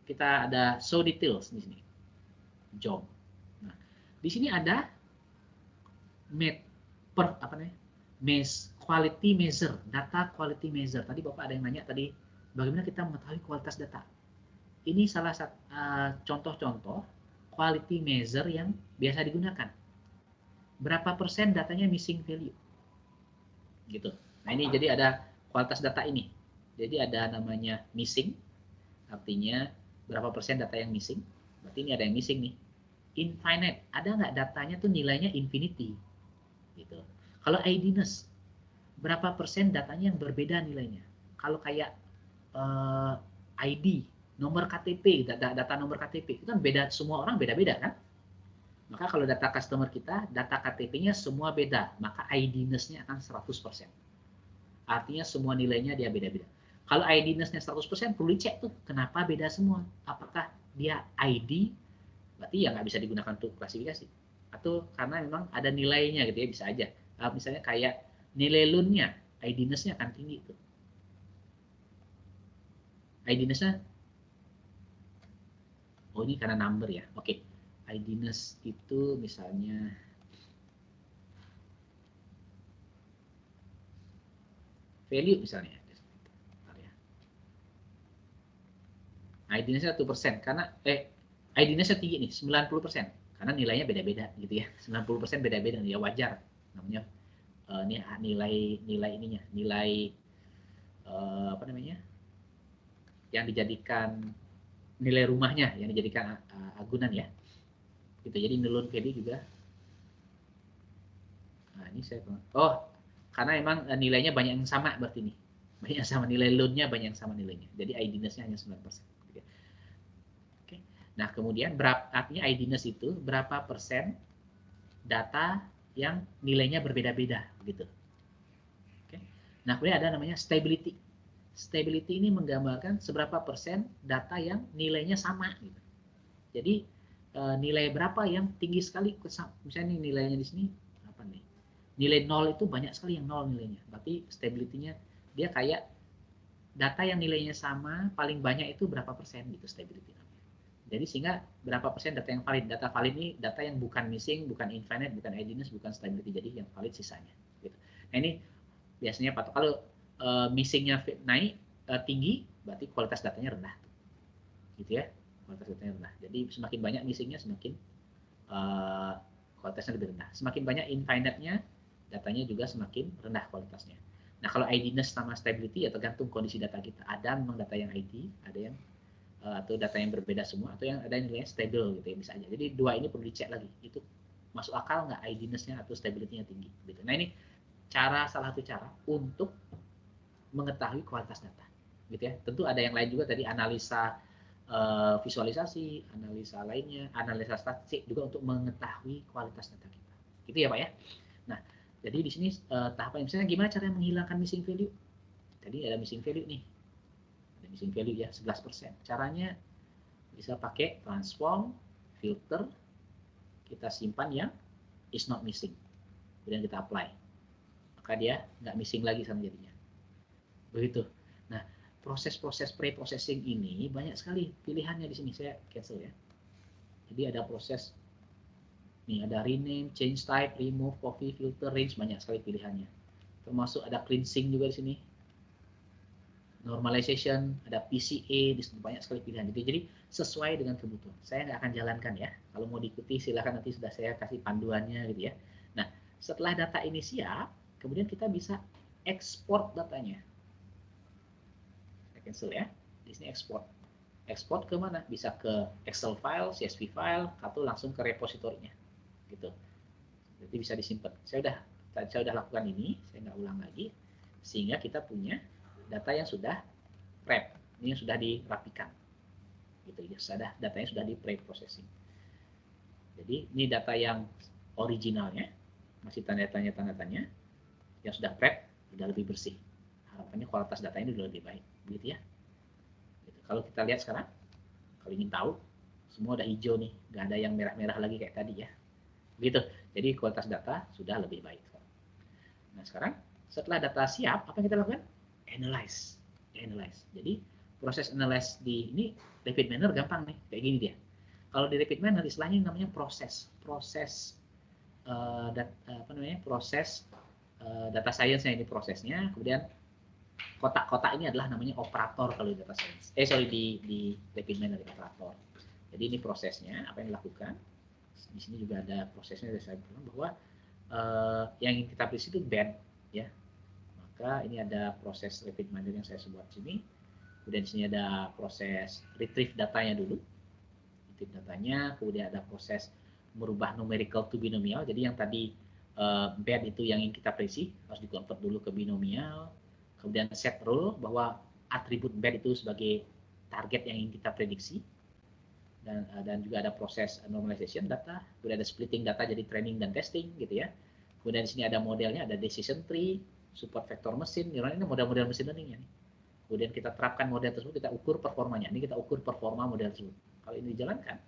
kita ada show details di sini. Job. Nah, di sini ada quality measure, data quality measure. Tadi Bapak ada yang nanya tadi, bagaimana kita mengetahui kualitas data? Ini salah satu contoh-contoh quality measure yang biasa digunakan. Berapa persen datanya missing value? Gitu. Nah ini jadi ada kualitas data ini. Jadi ada namanya missing, artinya berapa persen data yang missing. Berarti ini ada yang missing nih. Infinite, ada nggak datanya tuh nilainya infinity? Gitu. Kalau IDness, berapa persen datanya yang berbeda nilainya? Kalau kayak ID, nomor KTP, data nomor KTP, itu kan beda, semua orang beda-beda kan? Maka kalau data customer kita, data KTP-nya semua beda, maka ID-ness-nya akan 100%. Artinya semua nilainya dia beda-beda. Kalau ID-ness-nya 100%, perlu dicek tuh, kenapa beda semua? Apakah dia ID, berarti ya nggak bisa digunakan untuk klasifikasi. Atau karena memang ada nilainya gitu ya, bisa aja. Misalnya kayak nilai loan-nya, ID-ness-nya akan tinggi tuh. ID-ness-nya, oh ini karena number ya, oke. ID-ness itu misalnya value misalnya. ID-ness-nya 1% karena ID-ness-nya tinggi nih, 90%. Karena nilainya beda-beda gitu ya. 90% beda-beda ya, wajar. Namanya nilai ininya, nilai apa namanya? Yang dijadikan nilai rumahnya, yang dijadikan agunan ya. Gitu. Jadi loan value juga. Nah, ini saya karena emang nilainya banyak yang sama berarti nih. Banyak yang sama, nilai loan-nya banyak yang sama nilainya. Jadi ID-ness-nya hanya 9%. Oke. Nah, kemudian artinya ID-ness itu berapa persen data yang nilainya berbeda-beda gitu. Oke. Nah, kemudian ada namanya stability. Stability ini menggambarkan seberapa persen data yang nilainya sama gitu. Jadi nilai berapa yang tinggi sekali, misalnya nilainya di sini apa nih? Nilai 0 itu banyak sekali yang 0 nilainya. Berarti stability-nya dia kayak data yang nilainya sama paling banyak itu berapa persen gitu stability namanya. Jadi sehingga berapa persen data yang valid. Data valid ini data yang bukan missing, bukan infinite, bukan ID-ness, bukan stability. Jadi yang valid sisanya gitu. Nah, ini biasanya patok. Kalau missingnya naik tinggi, berarti kualitas datanya rendah, gitu ya. Kualitas datanya rendah. Jadi semakin banyak missingnya, semakin kualitasnya lebih rendah. Semakin banyak infinite-nya, datanya juga semakin rendah kualitasnya. Nah, kalau ID-ness sama stability ya tergantung kondisi data kita. Ada memang data yang ID, ada yang atau data yang berbeda semua, atau yang ada yang nilainya stable gitu ya, bisa aja. Jadi dua ini perlu dicek lagi, itu masuk akal nggak ID-ness-nya atau stability-nya tinggi gitu. Nah, ini salah satu cara untuk mengetahui kualitas data gitu ya. Tentu ada yang lain juga tadi, analisa visualisasi, analisa lainnya, analisa statistik juga untuk mengetahui kualitas data kita. Gitu ya Pak ya. Nah, jadi di sini tahapan misalnya gimana cara menghilangkan missing value. Tadi ada missing value nih. Ada missing value ya 11%. Caranya bisa pakai transform, filter, kita simpan yang is not missing. Kemudian kita apply. Maka dia nggak missing lagi sama jadinya. Begitu. Nah, proses-proses pre-processing ini banyak sekali pilihannya di sini. Saya cancel ya. Jadi ada proses nih, ada rename, change type, remove, copy, filter, range, banyak sekali pilihannya. Termasuk ada cleansing juga di sini. Normalization, ada PCA, di situ banyak sekali pilihan. Jadi sesuai dengan kebutuhan. Saya nggak akan jalankan ya. Kalau mau diikuti silakan, nanti sudah saya kasih panduannya gitu ya. Nah, setelah data ini siap, kemudian kita bisa ekspor datanya. Saya cancel ya. Di sini ekspor. Ekspor ke mana? Bisa ke Excel file, CSV file, atau langsung ke repositorinya. Gitu. Jadi bisa disimpan. Saya udah lakukan ini, saya nggak ulang lagi, sehingga kita punya data yang sudah prep, ini yang sudah dirapikan, gitu ya. Sudah datanya sudah di pre-processing. Jadi ini data yang originalnya, masih tanda tanya, yang sudah prep, sudah lebih bersih. Harapannya kualitas data ini sudah lebih baik, begitu ya. Gitu. Kalau kita lihat sekarang, kalau ingin tahu, semua udah hijau nih, nggak ada yang merah-merah lagi kayak tadi ya. Gitu. Jadi kualitas data sudah lebih baik. Nah, sekarang setelah data siap, apa yang kita lakukan? Analyze. Jadi proses analyze di ini rapid manner gampang nih, kayak gini dia. Kalau di rapid manner istilahnya namanya proses data science ini prosesnya, kemudian kotak-kotak ini adalah namanya operator kalau di data science. Di rapid manner operator. Jadi ini prosesnya, apa yang dilakukan. Di sini juga ada prosesnya, saya bilang bahwa yang ingin kita pilih itu bed ya. Maka ini ada proses rapid manner yang saya sebut sini. Kemudian di sini ada proses retrieve datanya dulu. Retrieve datanya, kemudian ada proses merubah numerical to binomial. Jadi yang tadi bed itu yang ingin kita prediksi harus dikonvert dulu ke binomial. Kemudian set rule bahwa atribut bed itu sebagai target yang ingin kita prediksi. Dan juga ada proses normalization data, kemudian ada splitting data jadi training dan testing gitu ya. Kemudian di sini ada modelnya, ada decision tree, support vector mesin, ini model-model mesin learning ya. Kemudian kita terapkan model tersebut, kita ukur performanya. Ini kita ukur performa model tersebut. Kalau ini dijalankan,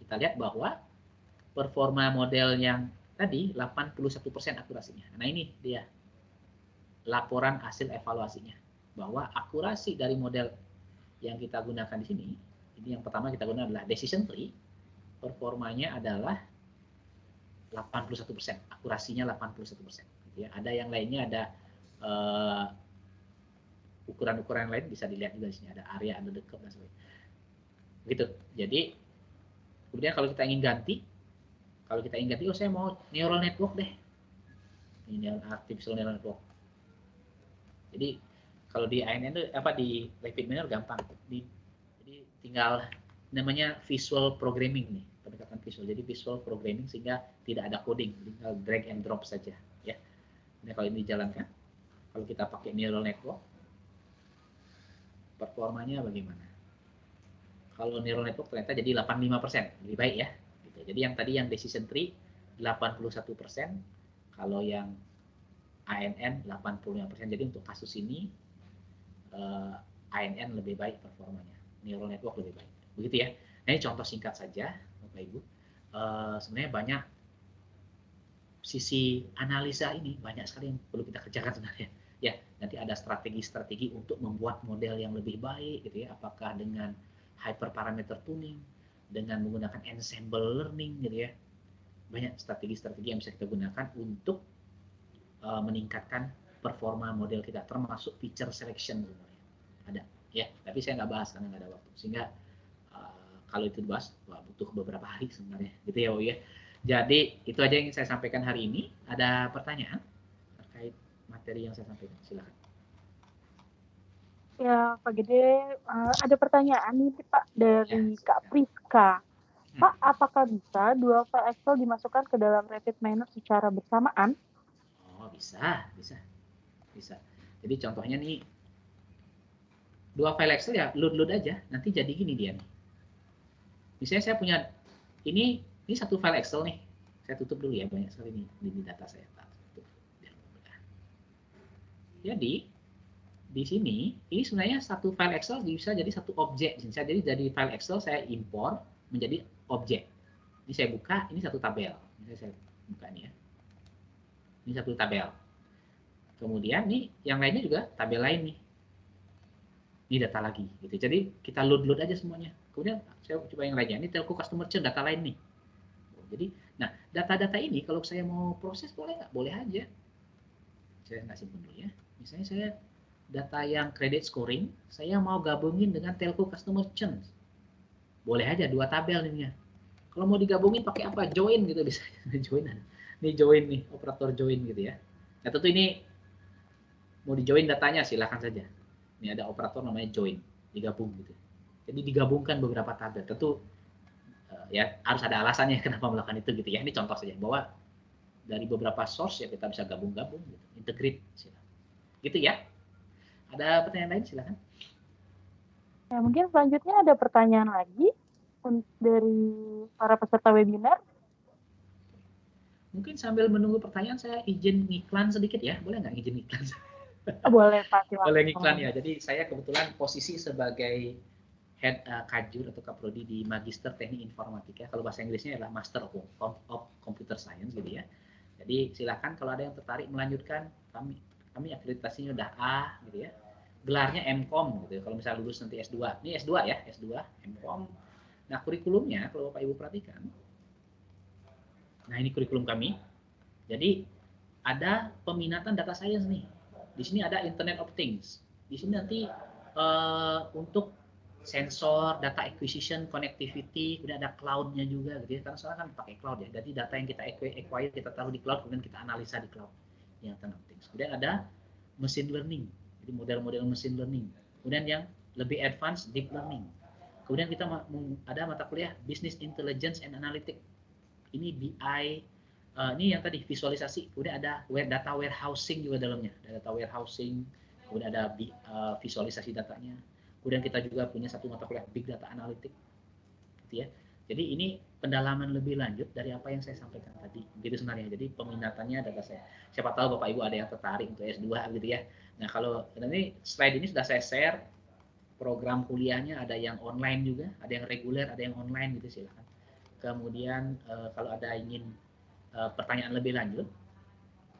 kita lihat bahwa performa model yang tadi 81% akurasinya. Nah, ini dia laporan hasil evaluasinya, bahwa akurasi dari model yang kita gunakan di sini, ini yang pertama kita gunakan adalah decision tree, performanya adalah 81%, akurasinya 81%. Gitu ya. Ada yang lainnya, ada ukuran-ukuran lain bisa dilihat juga di sini, ada area, ada the curve dan sebagainya. Gitu. Jadi kemudian kalau kita ingin ganti, oh saya mau neural network deh, ini artificial neural network. Jadi kalau di ANN itu di rapid manner gampang. Jadi tinggal namanya visual programming nih, pendekatan visual. Jadi visual programming sehingga tidak ada coding, tinggal drag and drop saja ya. Nah, kalau ini dijalankan, kalau kita pakai neural network, performanya bagaimana? Kalau neural network ternyata jadi 85%, lebih baik ya. Gitu. Jadi yang tadi yang decision tree 81%, kalau yang ANN 85%. Jadi untuk kasus ini ANN lebih baik performanya, neural network lebih baik. Begitu ya. Nah, ini contoh singkat saja, Bapak Ibu. Sebenarnya banyak sisi analisa ini, banyak sekali yang perlu kita kerjakan sebenarnya. Ya, nanti ada strategi-strategi untuk membuat model yang lebih baik gitu ya. Apakah dengan hyperparameter tuning, dengan menggunakan ensemble learning gitu ya. Banyak strategi-strategi yang bisa kita gunakan untuk meningkatkan performa model kita, termasuk feature selection sebenarnya. Ada, ya. Tapi saya nggak bahas karena nggak ada waktu. Sehingga kalau itu dibahas, butuh beberapa hari sebenarnya, gitu ya, ya. Jadi itu aja yang saya sampaikan hari ini. Ada pertanyaan terkait materi yang saya sampaikan? Silakan. Ya, Pak Gede, ada pertanyaan nih Pak dari Ya, Kak Priska. Pak, apakah bisa dua file Excel dimasukkan ke dalam Rapid Miner secara bersamaan? Oh, bisa. Jadi contohnya nih, dua file Excel ya load aja, nanti jadi gini dia nih. Misalnya saya punya ini satu file Excel nih, saya tutup dulu ya, banyak sekali nih di data saya. Jadi di sini ini sebenarnya satu file Excel bisa jadi satu objek. Bisa jadi dari file Excel saya import menjadi objek. Ini saya buka, ini satu tabel. Misalnya saya buka ini ya. Ini satu tabel. Kemudian nih yang lainnya juga tabel lain nih. Ini data lagi gitu. Jadi kita load aja semuanya. Kemudian saya coba yang lainnya. Ini telco customer churn data lain nih. Jadi, nah data-data ini kalau saya mau proses boleh nggak? Boleh aja. Saya nggak simpan dulu ya. Misalnya saya data yang credit scoring, saya mau gabungin dengan telco customer churn. Boleh aja dua tabel ininya. Kalau mau digabungin pakai apa? Join gitu bisa. Join. Ini join nih, operator join gitu ya. Nah tentu ini mau di join datanya silahkan saja. Ini ada operator namanya join, digabung gitu. Jadi digabungkan beberapa tabel. Tentu ya harus ada alasannya kenapa melakukan itu gitu ya. Ini contoh saja bahwa dari beberapa source ya kita bisa gabung-gabung gitu. Integrate silahkan. Gitu ya. Ada pertanyaan lain silahkan. Ya, mungkin selanjutnya ada pertanyaan lagi dari para peserta webinar. Mungkin sambil menunggu pertanyaan saya izin ngiklan sedikit ya. Boleh nggak izin iklan? Boleh Pak, silakan. Boleh ngiklan ya. Jadi saya kebetulan posisi sebagai head Kajur atau Kaprodi di Magister Teknik Informatika. Kalau bahasa Inggrisnya adalah Master of Computer Science gitu ya. Jadi silakan kalau ada yang tertarik melanjutkan, kami akreditasinya udah A gitu ya. Gelarnya MCom gitu ya. Kalau misalnya lulus nanti S2. Ini S2 ya, S2 MCom. Nah, kurikulumnya kalau Bapak Ibu perhatikan. Nah, ini kurikulum kami. Jadi ada peminatan data science nih. Di sini ada Internet of Things. Di sini nanti untuk sensor, data acquisition, connectivity, kemudian ada cloud-nya juga gitu ya. Karena sekarang kan pakai cloud ya. Jadi data yang kita acquire, kita taruh di cloud, kemudian kita analisa di cloud. Yang Internet of Things. Kemudian ada machine learning. Jadi model-model machine learning. Kemudian yang lebih advance deep learning. Kemudian kita ada mata kuliah Business Intelligence and Analytics. Ini BI, ini yang tadi visualisasi. Kemudian ada data warehousing juga dalamnya. Data warehousing, kemudian ada visualisasi datanya. Kemudian kita juga punya satu mata kuliah Big Data Analytics, gitu ya. Jadi ini pendalaman lebih lanjut dari apa yang saya sampaikan tadi. Gitu sebenarnya. Jadi peminatannya data saya. Siapa tahu Bapak Ibu ada yang tertarik untuk S2 gitu ya. Nah kalau ini slide ini sudah saya share. Program kuliahnya ada yang online juga, ada yang reguler, ada yang online gitu silakan. Kemudian kalau ada ingin pertanyaan lebih lanjut,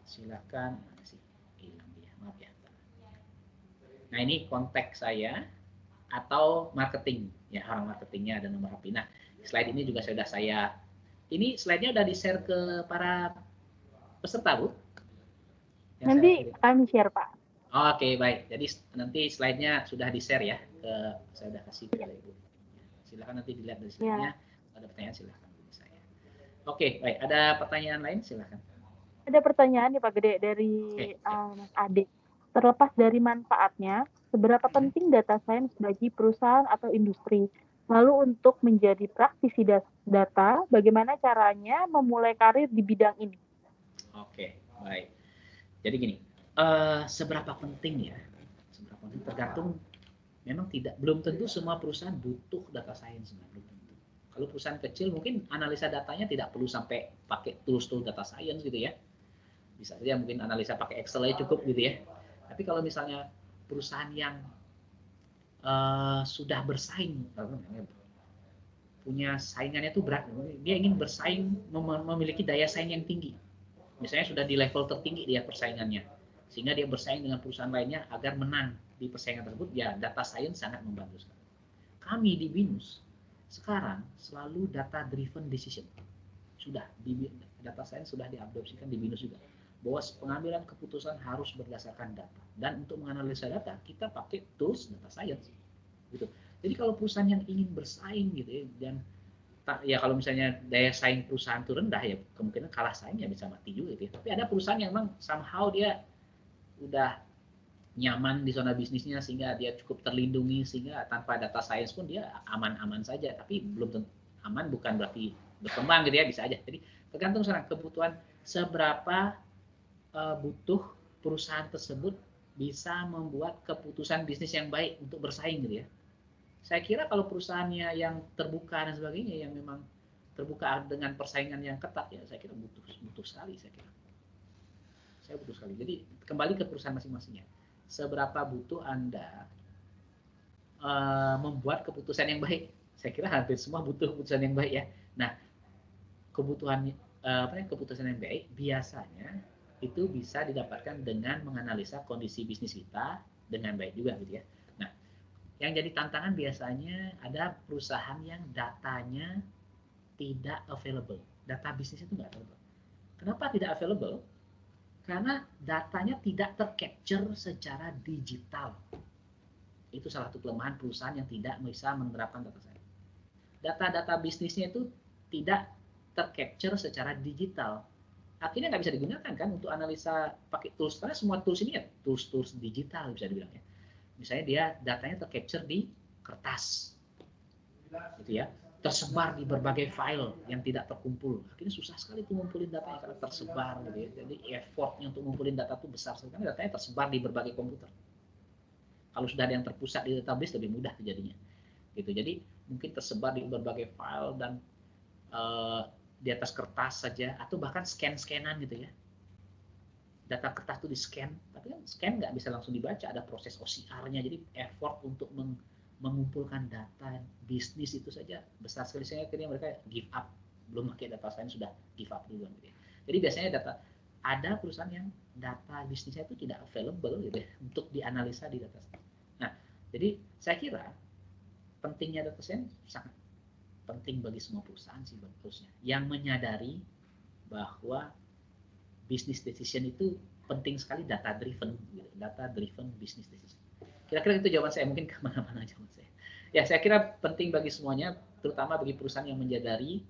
silakan. Mana sih? Hilang dia, maaf ya. Nah ini kontak saya atau marketing, ya orang marketingnya ada nomor HP. Nah slide ini juga sudah saya, ini slide-nya udah di-share ke para peserta Bu. Nanti kami share Pak. Oke baik, jadi nanti slide-nya sudah di-share ya, saya udah kasih ke Ibu. Silakan nanti dilihat dari slide-nya, ada pertanyaan silakan hubungi saya. Oke baik, ada pertanyaan lain silakan. Ada pertanyaan nih Pak Gede dari Mas Ade. Terlepas dari manfaatnya, seberapa penting data science bagi perusahaan atau industri? Lalu untuk menjadi praktisi data, bagaimana caranya memulai karir di bidang ini? Oke, baik. Jadi gini, seberapa penting ya? Seberapa penting tergantung. Memang belum tentu semua perusahaan butuh data science, belum tentu. Kalau perusahaan kecil mungkin analisa datanya tidak perlu sampai pakai tools data science gitu ya. Bisa saja mungkin analisa pakai Excel aja cukup gitu ya. Tapi kalau misalnya perusahaan yang sudah bersaing, punya saingannya itu berat, dia ingin bersaing, memiliki daya saing yang tinggi. Misalnya sudah di level tertinggi dia persaingannya, sehingga dia bersaing dengan perusahaan lainnya agar menang di persaingan tersebut, ya data science sangat membantu sekali. Kami di BINUS sekarang selalu data driven decision. Sudah data science sudah diadopsikan di BINUS juga. bahwa pengambilan keputusan harus berdasarkan data. Dan untuk menganalisa data, kita pakai tools data science. Gitu. Jadi kalau perusahaan yang ingin bersaing gitu ya, dan ya kalau misalnya daya saing perusahaan itu rendah ya kemungkinan kalah saing ya bisa mati juga gitu ya. Tapi ada perusahaan yang memang somehow dia udah nyaman di zona bisnisnya sehingga dia cukup terlindungi sehingga tanpa data science pun dia aman-aman saja. Tapi belum tentu aman bukan berarti berkembang gitu ya, bisa aja. Jadi tergantung sekarang kebutuhan seberapa butuh perusahaan tersebut bisa membuat keputusan bisnis yang baik untuk bersaing gitu ya. Saya kira kalau perusahaannya yang terbuka dan sebagainya yang memang terbuka dengan persaingan yang ketat ya saya kira butuh sekali saya kira. Saya butuh sekali. Jadi kembali ke perusahaan masing-masingnya. Seberapa butuh Anda membuat keputusan yang baik? Saya kira hampir semua butuh keputusan yang baik ya. Nah, kebutuhan keputusan yang baik biasanya itu bisa didapatkan dengan menganalisa kondisi bisnis kita dengan baik juga gitu ya. Nah, yang jadi tantangan biasanya ada perusahaan yang datanya tidak available. Data bisnis itu nggak available. Kenapa tidak available? Karena datanya tidak tercapture secara digital. Itu salah satu kelemahan perusahaan yang tidak bisa menerapkan data science. Data-data bisnisnya itu tidak tercapture secara digital. Akhirnya nggak bisa digunakan kan untuk analisa pakai tools. Karena semua tools ini ya tools digital bisa dibilang ya. Misalnya dia datanya tercapture di kertas, gitu ya, tersebar di berbagai file yang tidak terkumpul. Akhirnya susah sekali tuh ngumpulin datanya karena tersebar gitu ya. Jadi effortnya untuk ngumpulin data itu besar sekali karena datanya tersebar di berbagai komputer. Kalau sudah ada yang terpusat di database lebih mudah terjadinya. Gitu. Jadi mungkin tersebar di berbagai file dan di atas kertas saja atau bahkan scan-scanan gitu ya. Data kertas itu di scan, tapi kan scan nggak bisa langsung dibaca, ada proses OCR-nya. Jadi effort untuk mengumpulkan data bisnis itu saja besar sekali, sehingga akhirnya mereka give up, belum pakai data science sudah give up duluan gitu ya. Jadi biasanya ada perusahaan yang data bisnisnya itu tidak available gitu ya, untuk dianalisa di data science. Nah, jadi saya kira pentingnya data science sangat penting bagi semua perusahaan sih, bagusnya yang menyadari bahwa business decision itu penting sekali data driven gitu. Data driven business decision. Kira-kira itu jawaban saya, mungkin kemana-mana jawaban saya. Ya, saya kira penting bagi semuanya, terutama bagi perusahaan yang menyadari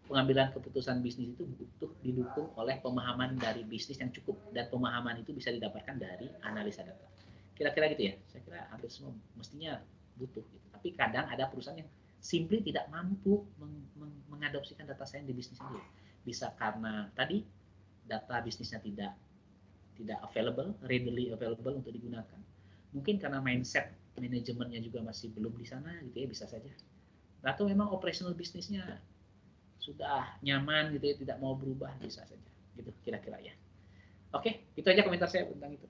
pengambilan keputusan bisnis itu butuh didukung oleh pemahaman dari bisnis yang cukup, dan pemahaman itu bisa didapatkan dari analisa data. Kira-kira gitu ya. Saya kira hampir semua mestinya butuh gitu. Tapi kadang ada perusahaan yang simply tidak mampu mengadopsikan data science di bisnis sendiri. Bisa karena tadi data bisnisnya tidak available, readily available untuk digunakan. Mungkin karena mindset manajemennya juga masih belum di sana gitu ya, bisa saja. Atau memang operational bisnisnya sudah nyaman gitu ya, tidak mau berubah, bisa saja. Gitu kira-kira ya. Oke, itu aja komentar saya tentang itu.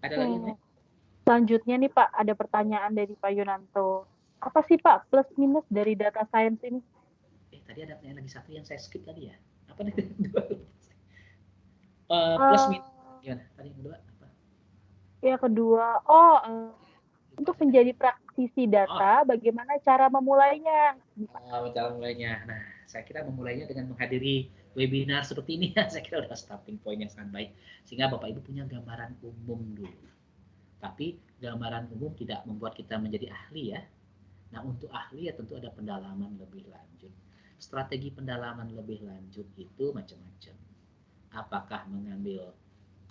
Ada lagi yang lain? Selanjutnya nih Pak, ada pertanyaan dari Pak Yunanto. Apa sih Pak plus minus dari data science ini? Tadi ada pertanyaan lagi satu yang saya skip tadi ya. Apa nih? Plus minus gimana? Tadi yang kedua apa? Ya kedua, untuk menjadi praktisi data, bagaimana cara memulainya? Cara mulainya. Nah, saya kira memulainya dengan menghadiri webinar seperti ini ya. Saya kira udah starting point yang sangat baik. Sehingga Bapak Ibu punya gambaran umum dulu. Tapi gambaran umum tidak membuat kita menjadi ahli ya. Nah, untuk ahli ya tentu ada pendalaman lebih lanjut. Strategi pendalaman lebih lanjut itu macam-macam. Apakah mengambil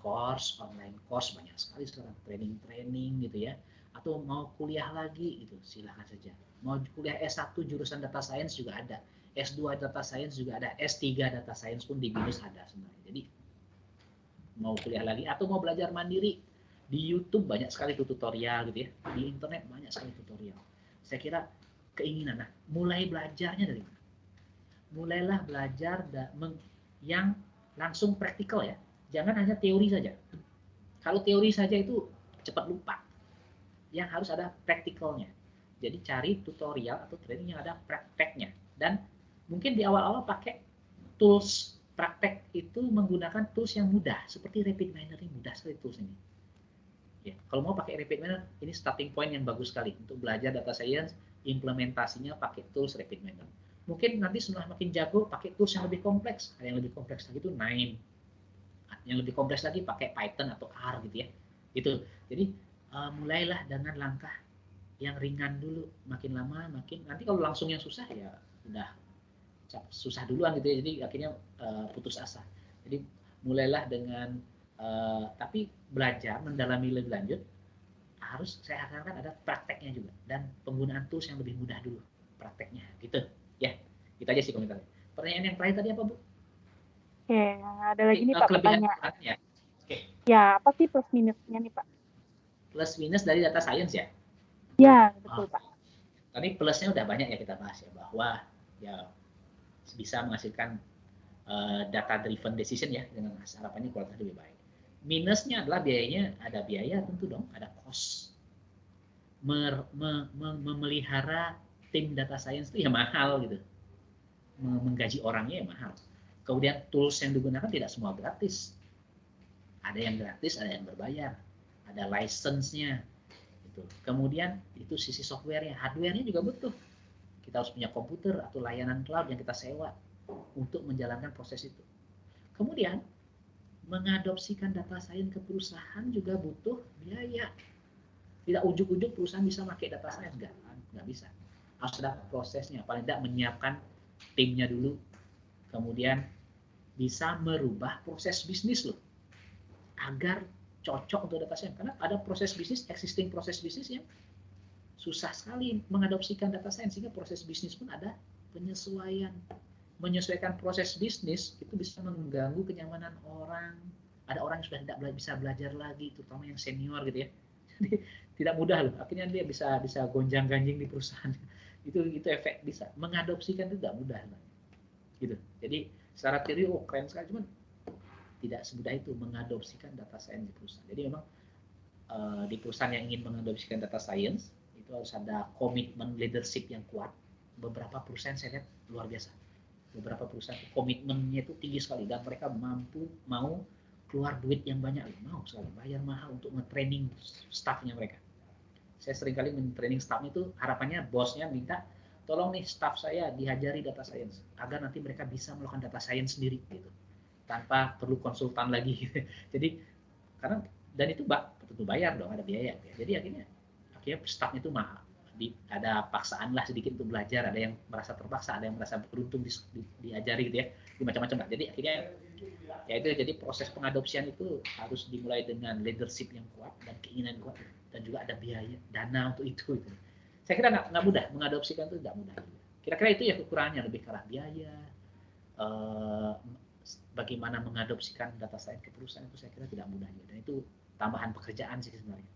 course, online course, banyak sekali sekarang, training gitu ya, atau mau kuliah lagi gitu, silahkan saja. Mau kuliah S1 jurusan data science juga ada, S2 data science juga ada, S3 data science pun di BINUS ada sebenarnya. Jadi mau kuliah lagi atau mau belajar mandiri, di YouTube banyak sekali tutorial gitu ya, di internet banyak sekali tutorial. Saya kira keinginan, nah mulai belajarnya dari mana? Mulailah belajar yang langsung praktikal ya, jangan hanya teori saja. Kalau teori saja itu cepat lupa, yang harus ada praktikalnya. Jadi cari tutorial atau training yang ada prakteknya, dan mungkin di awal-awal pakai tools praktek itu menggunakan tools yang mudah seperti RapidMiner. Ini mudah sekali tools ini ya. Kalau mau pakai RapidMiner, ini starting point yang bagus sekali untuk belajar data science. Implementasinya pakai tools RapidMiner. Mungkin nanti setelah makin jago pakai tools yang lebih kompleks. Ada yang lebih kompleks lagi itu Nine. yang lebih kompleks lagi pakai Python atau R gitu ya. Gitu. Jadi mulailah dengan langkah yang ringan dulu, makin lama makin, nanti kalau langsung yang susah ya udah susah duluan gitu ya, jadi akhirnya putus asa. Jadi mulailah dengan tapi belajar mendalami lebih lanjut, harus saya harapkan ada prakteknya juga dan penggunaan tools yang lebih mudah dulu prakteknya gitu ya. Itu aja sih komentarnya. Pertanyaan yang terakhir tadi apa, Bu? Oke, ada lagi nih Pak Kelebihan pertanyaan. kekurangannya. Oke. Ya, apa sih plus minusnya nih Pak? Plus minus dari data science ya. Ya, betul Pak. Tadi plusnya udah banyak ya kita bahas ya, bahwa ya bisa menghasilkan data driven decision ya, dengan harapannya kualitas lebih baik. Minusnya adalah biayanya, ada biaya tentu dong, ada cost. Memelihara tim data science itu ya mahal gitu. Menggaji orangnya ya mahal. Kemudian tools yang digunakan tidak semua gratis. Ada yang gratis, ada yang berbayar. Ada license-nya. Gitu. Kemudian itu sisi software-nya, hardware-nya juga butuh. Kita harus punya komputer atau layanan cloud yang kita sewa untuk menjalankan proses itu. Kemudian mengadopsikan data science ke perusahaan juga butuh biaya. Tidak ujuk-ujuk perusahaan bisa pakai data science, nggak bisa. Harus ada prosesnya, paling tidak menyiapkan timnya dulu, kemudian bisa merubah proses bisnis loh, agar cocok untuk data science. Karena ada proses bisnis, existing proses bisnis yang susah sekali mengadopsikan data science, sehingga proses bisnis pun ada penyesuaian. Menyesuaikan proses bisnis itu bisa mengganggu kenyamanan orang. Ada orang yang sudah tidak bisa belajar lagi, terutama yang senior gitu ya. Jadi tidak mudah loh. Akhirnya dia bisa gonjang-ganjing di perusahaan. Itu efek bisa mengadopsikan itu tidak mudah loh. Gitu. Jadi secara teori keren sekali, cuman tidak semudah itu mengadopsikan data science di perusahaan. Jadi memang di perusahaan yang ingin mengadopsikan data science itu harus ada komitmen leadership yang kuat. Beberapa perusahaan saya lihat luar biasa. Beberapa perusahaan komitmennya itu tinggi sekali dan mereka mau keluar duit yang banyak, mau sekali bayar mahal untuk nge-training staffnya mereka. Saya sering kali men-training staffnya itu, harapannya bosnya minta tolong nih staff saya diajari data science agar nanti mereka bisa melakukan data science sendiri gitu, tanpa perlu konsultan lagi. Jadi karena dan itu tentu bayar dong, ada biaya. Jadi akhirnya staffnya itu mahal. Ada paksaan lah sedikit untuk belajar, ada yang merasa terpaksa, ada yang merasa beruntung diajari gitu ya, di macam-macam lah. Jadi akhirnya ya itu, jadi proses pengadopsian itu harus dimulai dengan leadership yang kuat dan keinginan kuat, dan juga ada biaya dana untuk itu. Saya kira nggak mudah mengadopsikan, itu nggak mudah. Kira-kira itu ya kekurangannya, lebih ke arah biaya, bagaimana mengadopsikan data science ke perusahaan itu saya kira tidak mudah juga, dan itu tambahan pekerjaan sih sebenarnya.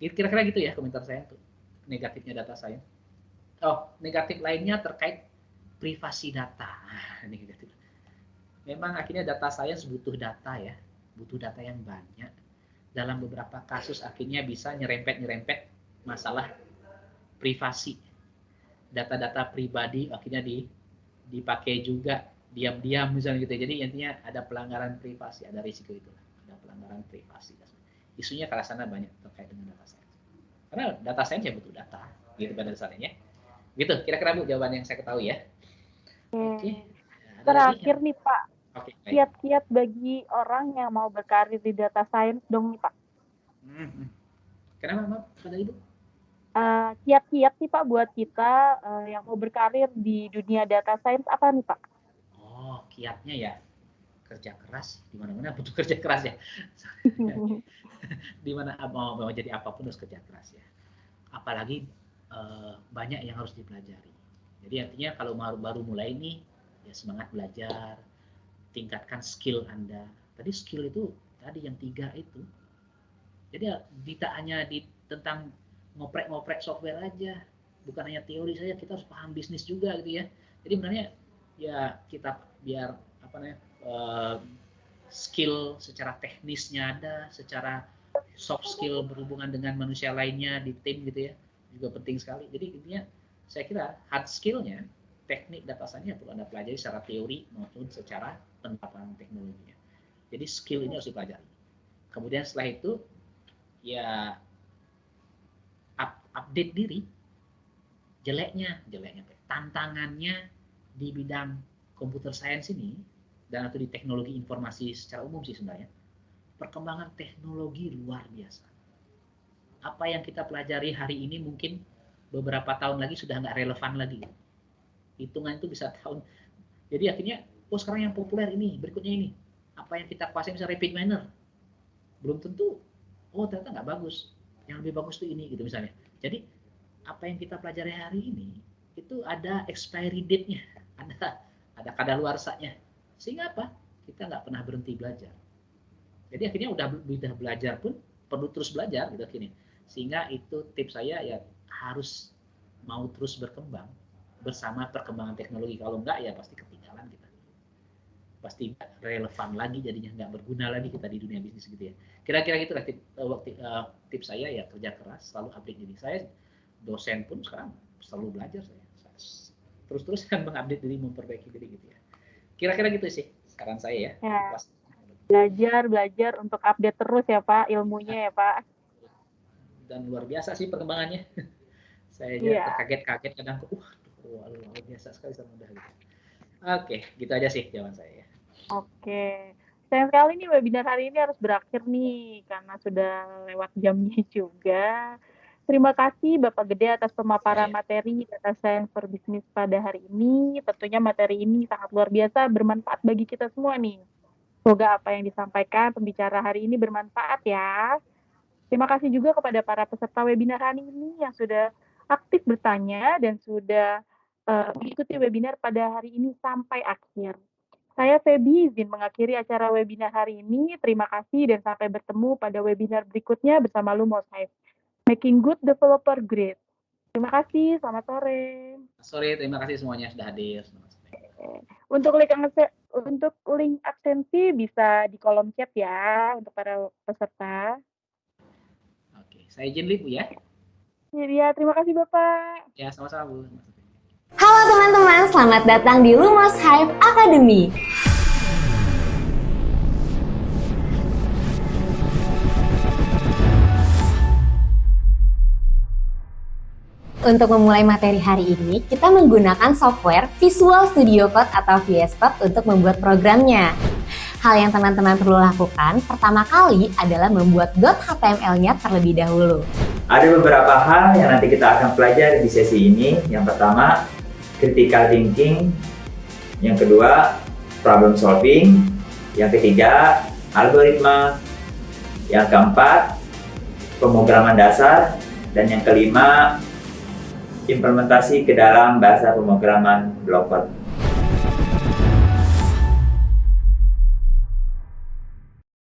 Kira-kira gitu ya komentar saya untuk negatifnya data science. Oh, negatif lainnya terkait privasi data. Ini negatif. Memang akhirnya data science butuh data ya, butuh data yang banyak. Dalam beberapa kasus akhirnya bisa nyerempet masalah privasi. Data-data pribadi akhirnya dipakai juga diam-diam misalnya gitu. Jadi intinya ada pelanggaran privasi, ada risiko itu. Ada pelanggaran privasi. Isunya ke sana banyak terkait dengan data science. Karena data science ya butuh data, gitu pada dasarnya. Gitu, kira-kira Bu jawaban yang saya ketahui ya. Oke. Terakhir nih Pak, Oke, kiat-kiat bagi orang yang mau berkarir di data science dong nih Pak. Kenapa Mbak? Pada Ibu? Kiat-kiat nih Pak buat kita yang mau berkarir di dunia data science apa nih Pak? Oh, kiatnya ya kerja keras, di mana-mana butuh kerja keras ya. Di mana mau jadi apapun harus kerja keras ya. Apalagi banyak yang harus dipelajari. Jadi artinya kalau baru mulai nih, ya semangat belajar, tingkatkan skill Anda. Tadi skill itu tadi yang 3 itu. Jadi tidak hanya tentang ngoprek-ngoprek software aja, bukan hanya teori saja, kita harus paham bisnis juga gitu ya. Jadi sebenarnya ya kita biar apa namanya skill secara teknisnya ada, secara soft skill berhubungan dengan manusia lainnya di tim gitu ya, juga penting sekali. Jadi intinya saya kira hard skillnya, teknik data science perlu Anda pelajari secara teori maupun secara penerapan teknologinya. Jadi skill ini harus dipelajari. Kemudian setelah itu ya update diri. Jeleknya tantangannya di bidang computer science ini dan atau di teknologi informasi secara umum sih sebenarnya. Perkembangan teknologi luar biasa. Apa yang kita pelajari hari ini mungkin beberapa tahun lagi sudah nggak relevan lagi. Hitungan itu bisa tahun. Jadi akhirnya, oh sekarang yang populer ini, berikutnya ini. Apa yang kita kuasai misalnya repeat miner. Belum tentu, oh ternyata nggak bagus. Yang lebih bagus itu ini gitu misalnya. Jadi apa yang kita pelajari hari ini itu ada expiry date-nya, ada kadaluarsanya. Sehingga apa? Kita nggak pernah berhenti belajar. Jadi akhirnya udah belajar pun perlu terus belajar gitu akhirnya. Sehingga itu tips saya ya harus mau terus berkembang bersama perkembangan teknologi. Kalau enggak ya pasti ketinggalan kita. Pasti nggak relevan lagi jadinya, nggak berguna lagi kita di dunia bisnis gitu ya. Kira-kira gitu lah tips saya ya, kerja keras, selalu update diri. Saya dosen pun sekarang selalu belajar saya. Terus-terus kan mengupdate diri, memperbaiki diri gitu ya. Kira-kira gitu sih saran saya ya. Belajar untuk update terus ya Pak ilmunya ya Pak. Dan luar biasa sih perkembangannya. Saya aja terkaget-kaget kadang, luar biasa sekali sama mudah gitu. Oke, gitu aja sih jawaban saya ya. Oke. Sayang sekali nih webinar hari ini harus berakhir nih karena sudah lewat jamnya juga. Terima kasih Bapak Gede atas pemaparan materi data science for business pada hari ini. Tentunya materi ini sangat luar biasa, bermanfaat bagi kita semua nih. Semoga apa yang disampaikan pembicara hari ini bermanfaat ya. Terima kasih juga kepada para peserta webinar hari ini yang sudah aktif bertanya dan sudah mengikuti webinar pada hari ini sampai akhir. Saya Feby izin mengakhiri acara webinar hari ini. Terima kasih dan sampai bertemu pada webinar berikutnya bersama Lumos Hive. Making Good Developer Great. Terima kasih, selamat sore. Sore, terima kasih semuanya sudah hadir. Untuk link absensi bisa di kolom chat ya untuk para peserta. Oke, saya izin Bu ya. Ya, terima kasih Bapak. Ya, sama-sama Bu. Halo teman-teman, selamat datang di Lumos Hive Academy. Untuk memulai materi hari ini, kita menggunakan software Visual Studio Code atau VS Code untuk membuat programnya. Hal yang teman-teman perlu lakukan pertama kali adalah membuat .html-nya terlebih dahulu. Ada beberapa hal yang nanti kita akan pelajari di sesi ini. Yang pertama, critical thinking. Yang kedua, problem solving. Yang ketiga, algoritma. Yang keempat, pemrograman dasar. Dan yang kelima, implementasi ke dalam bahasa pemrograman block code.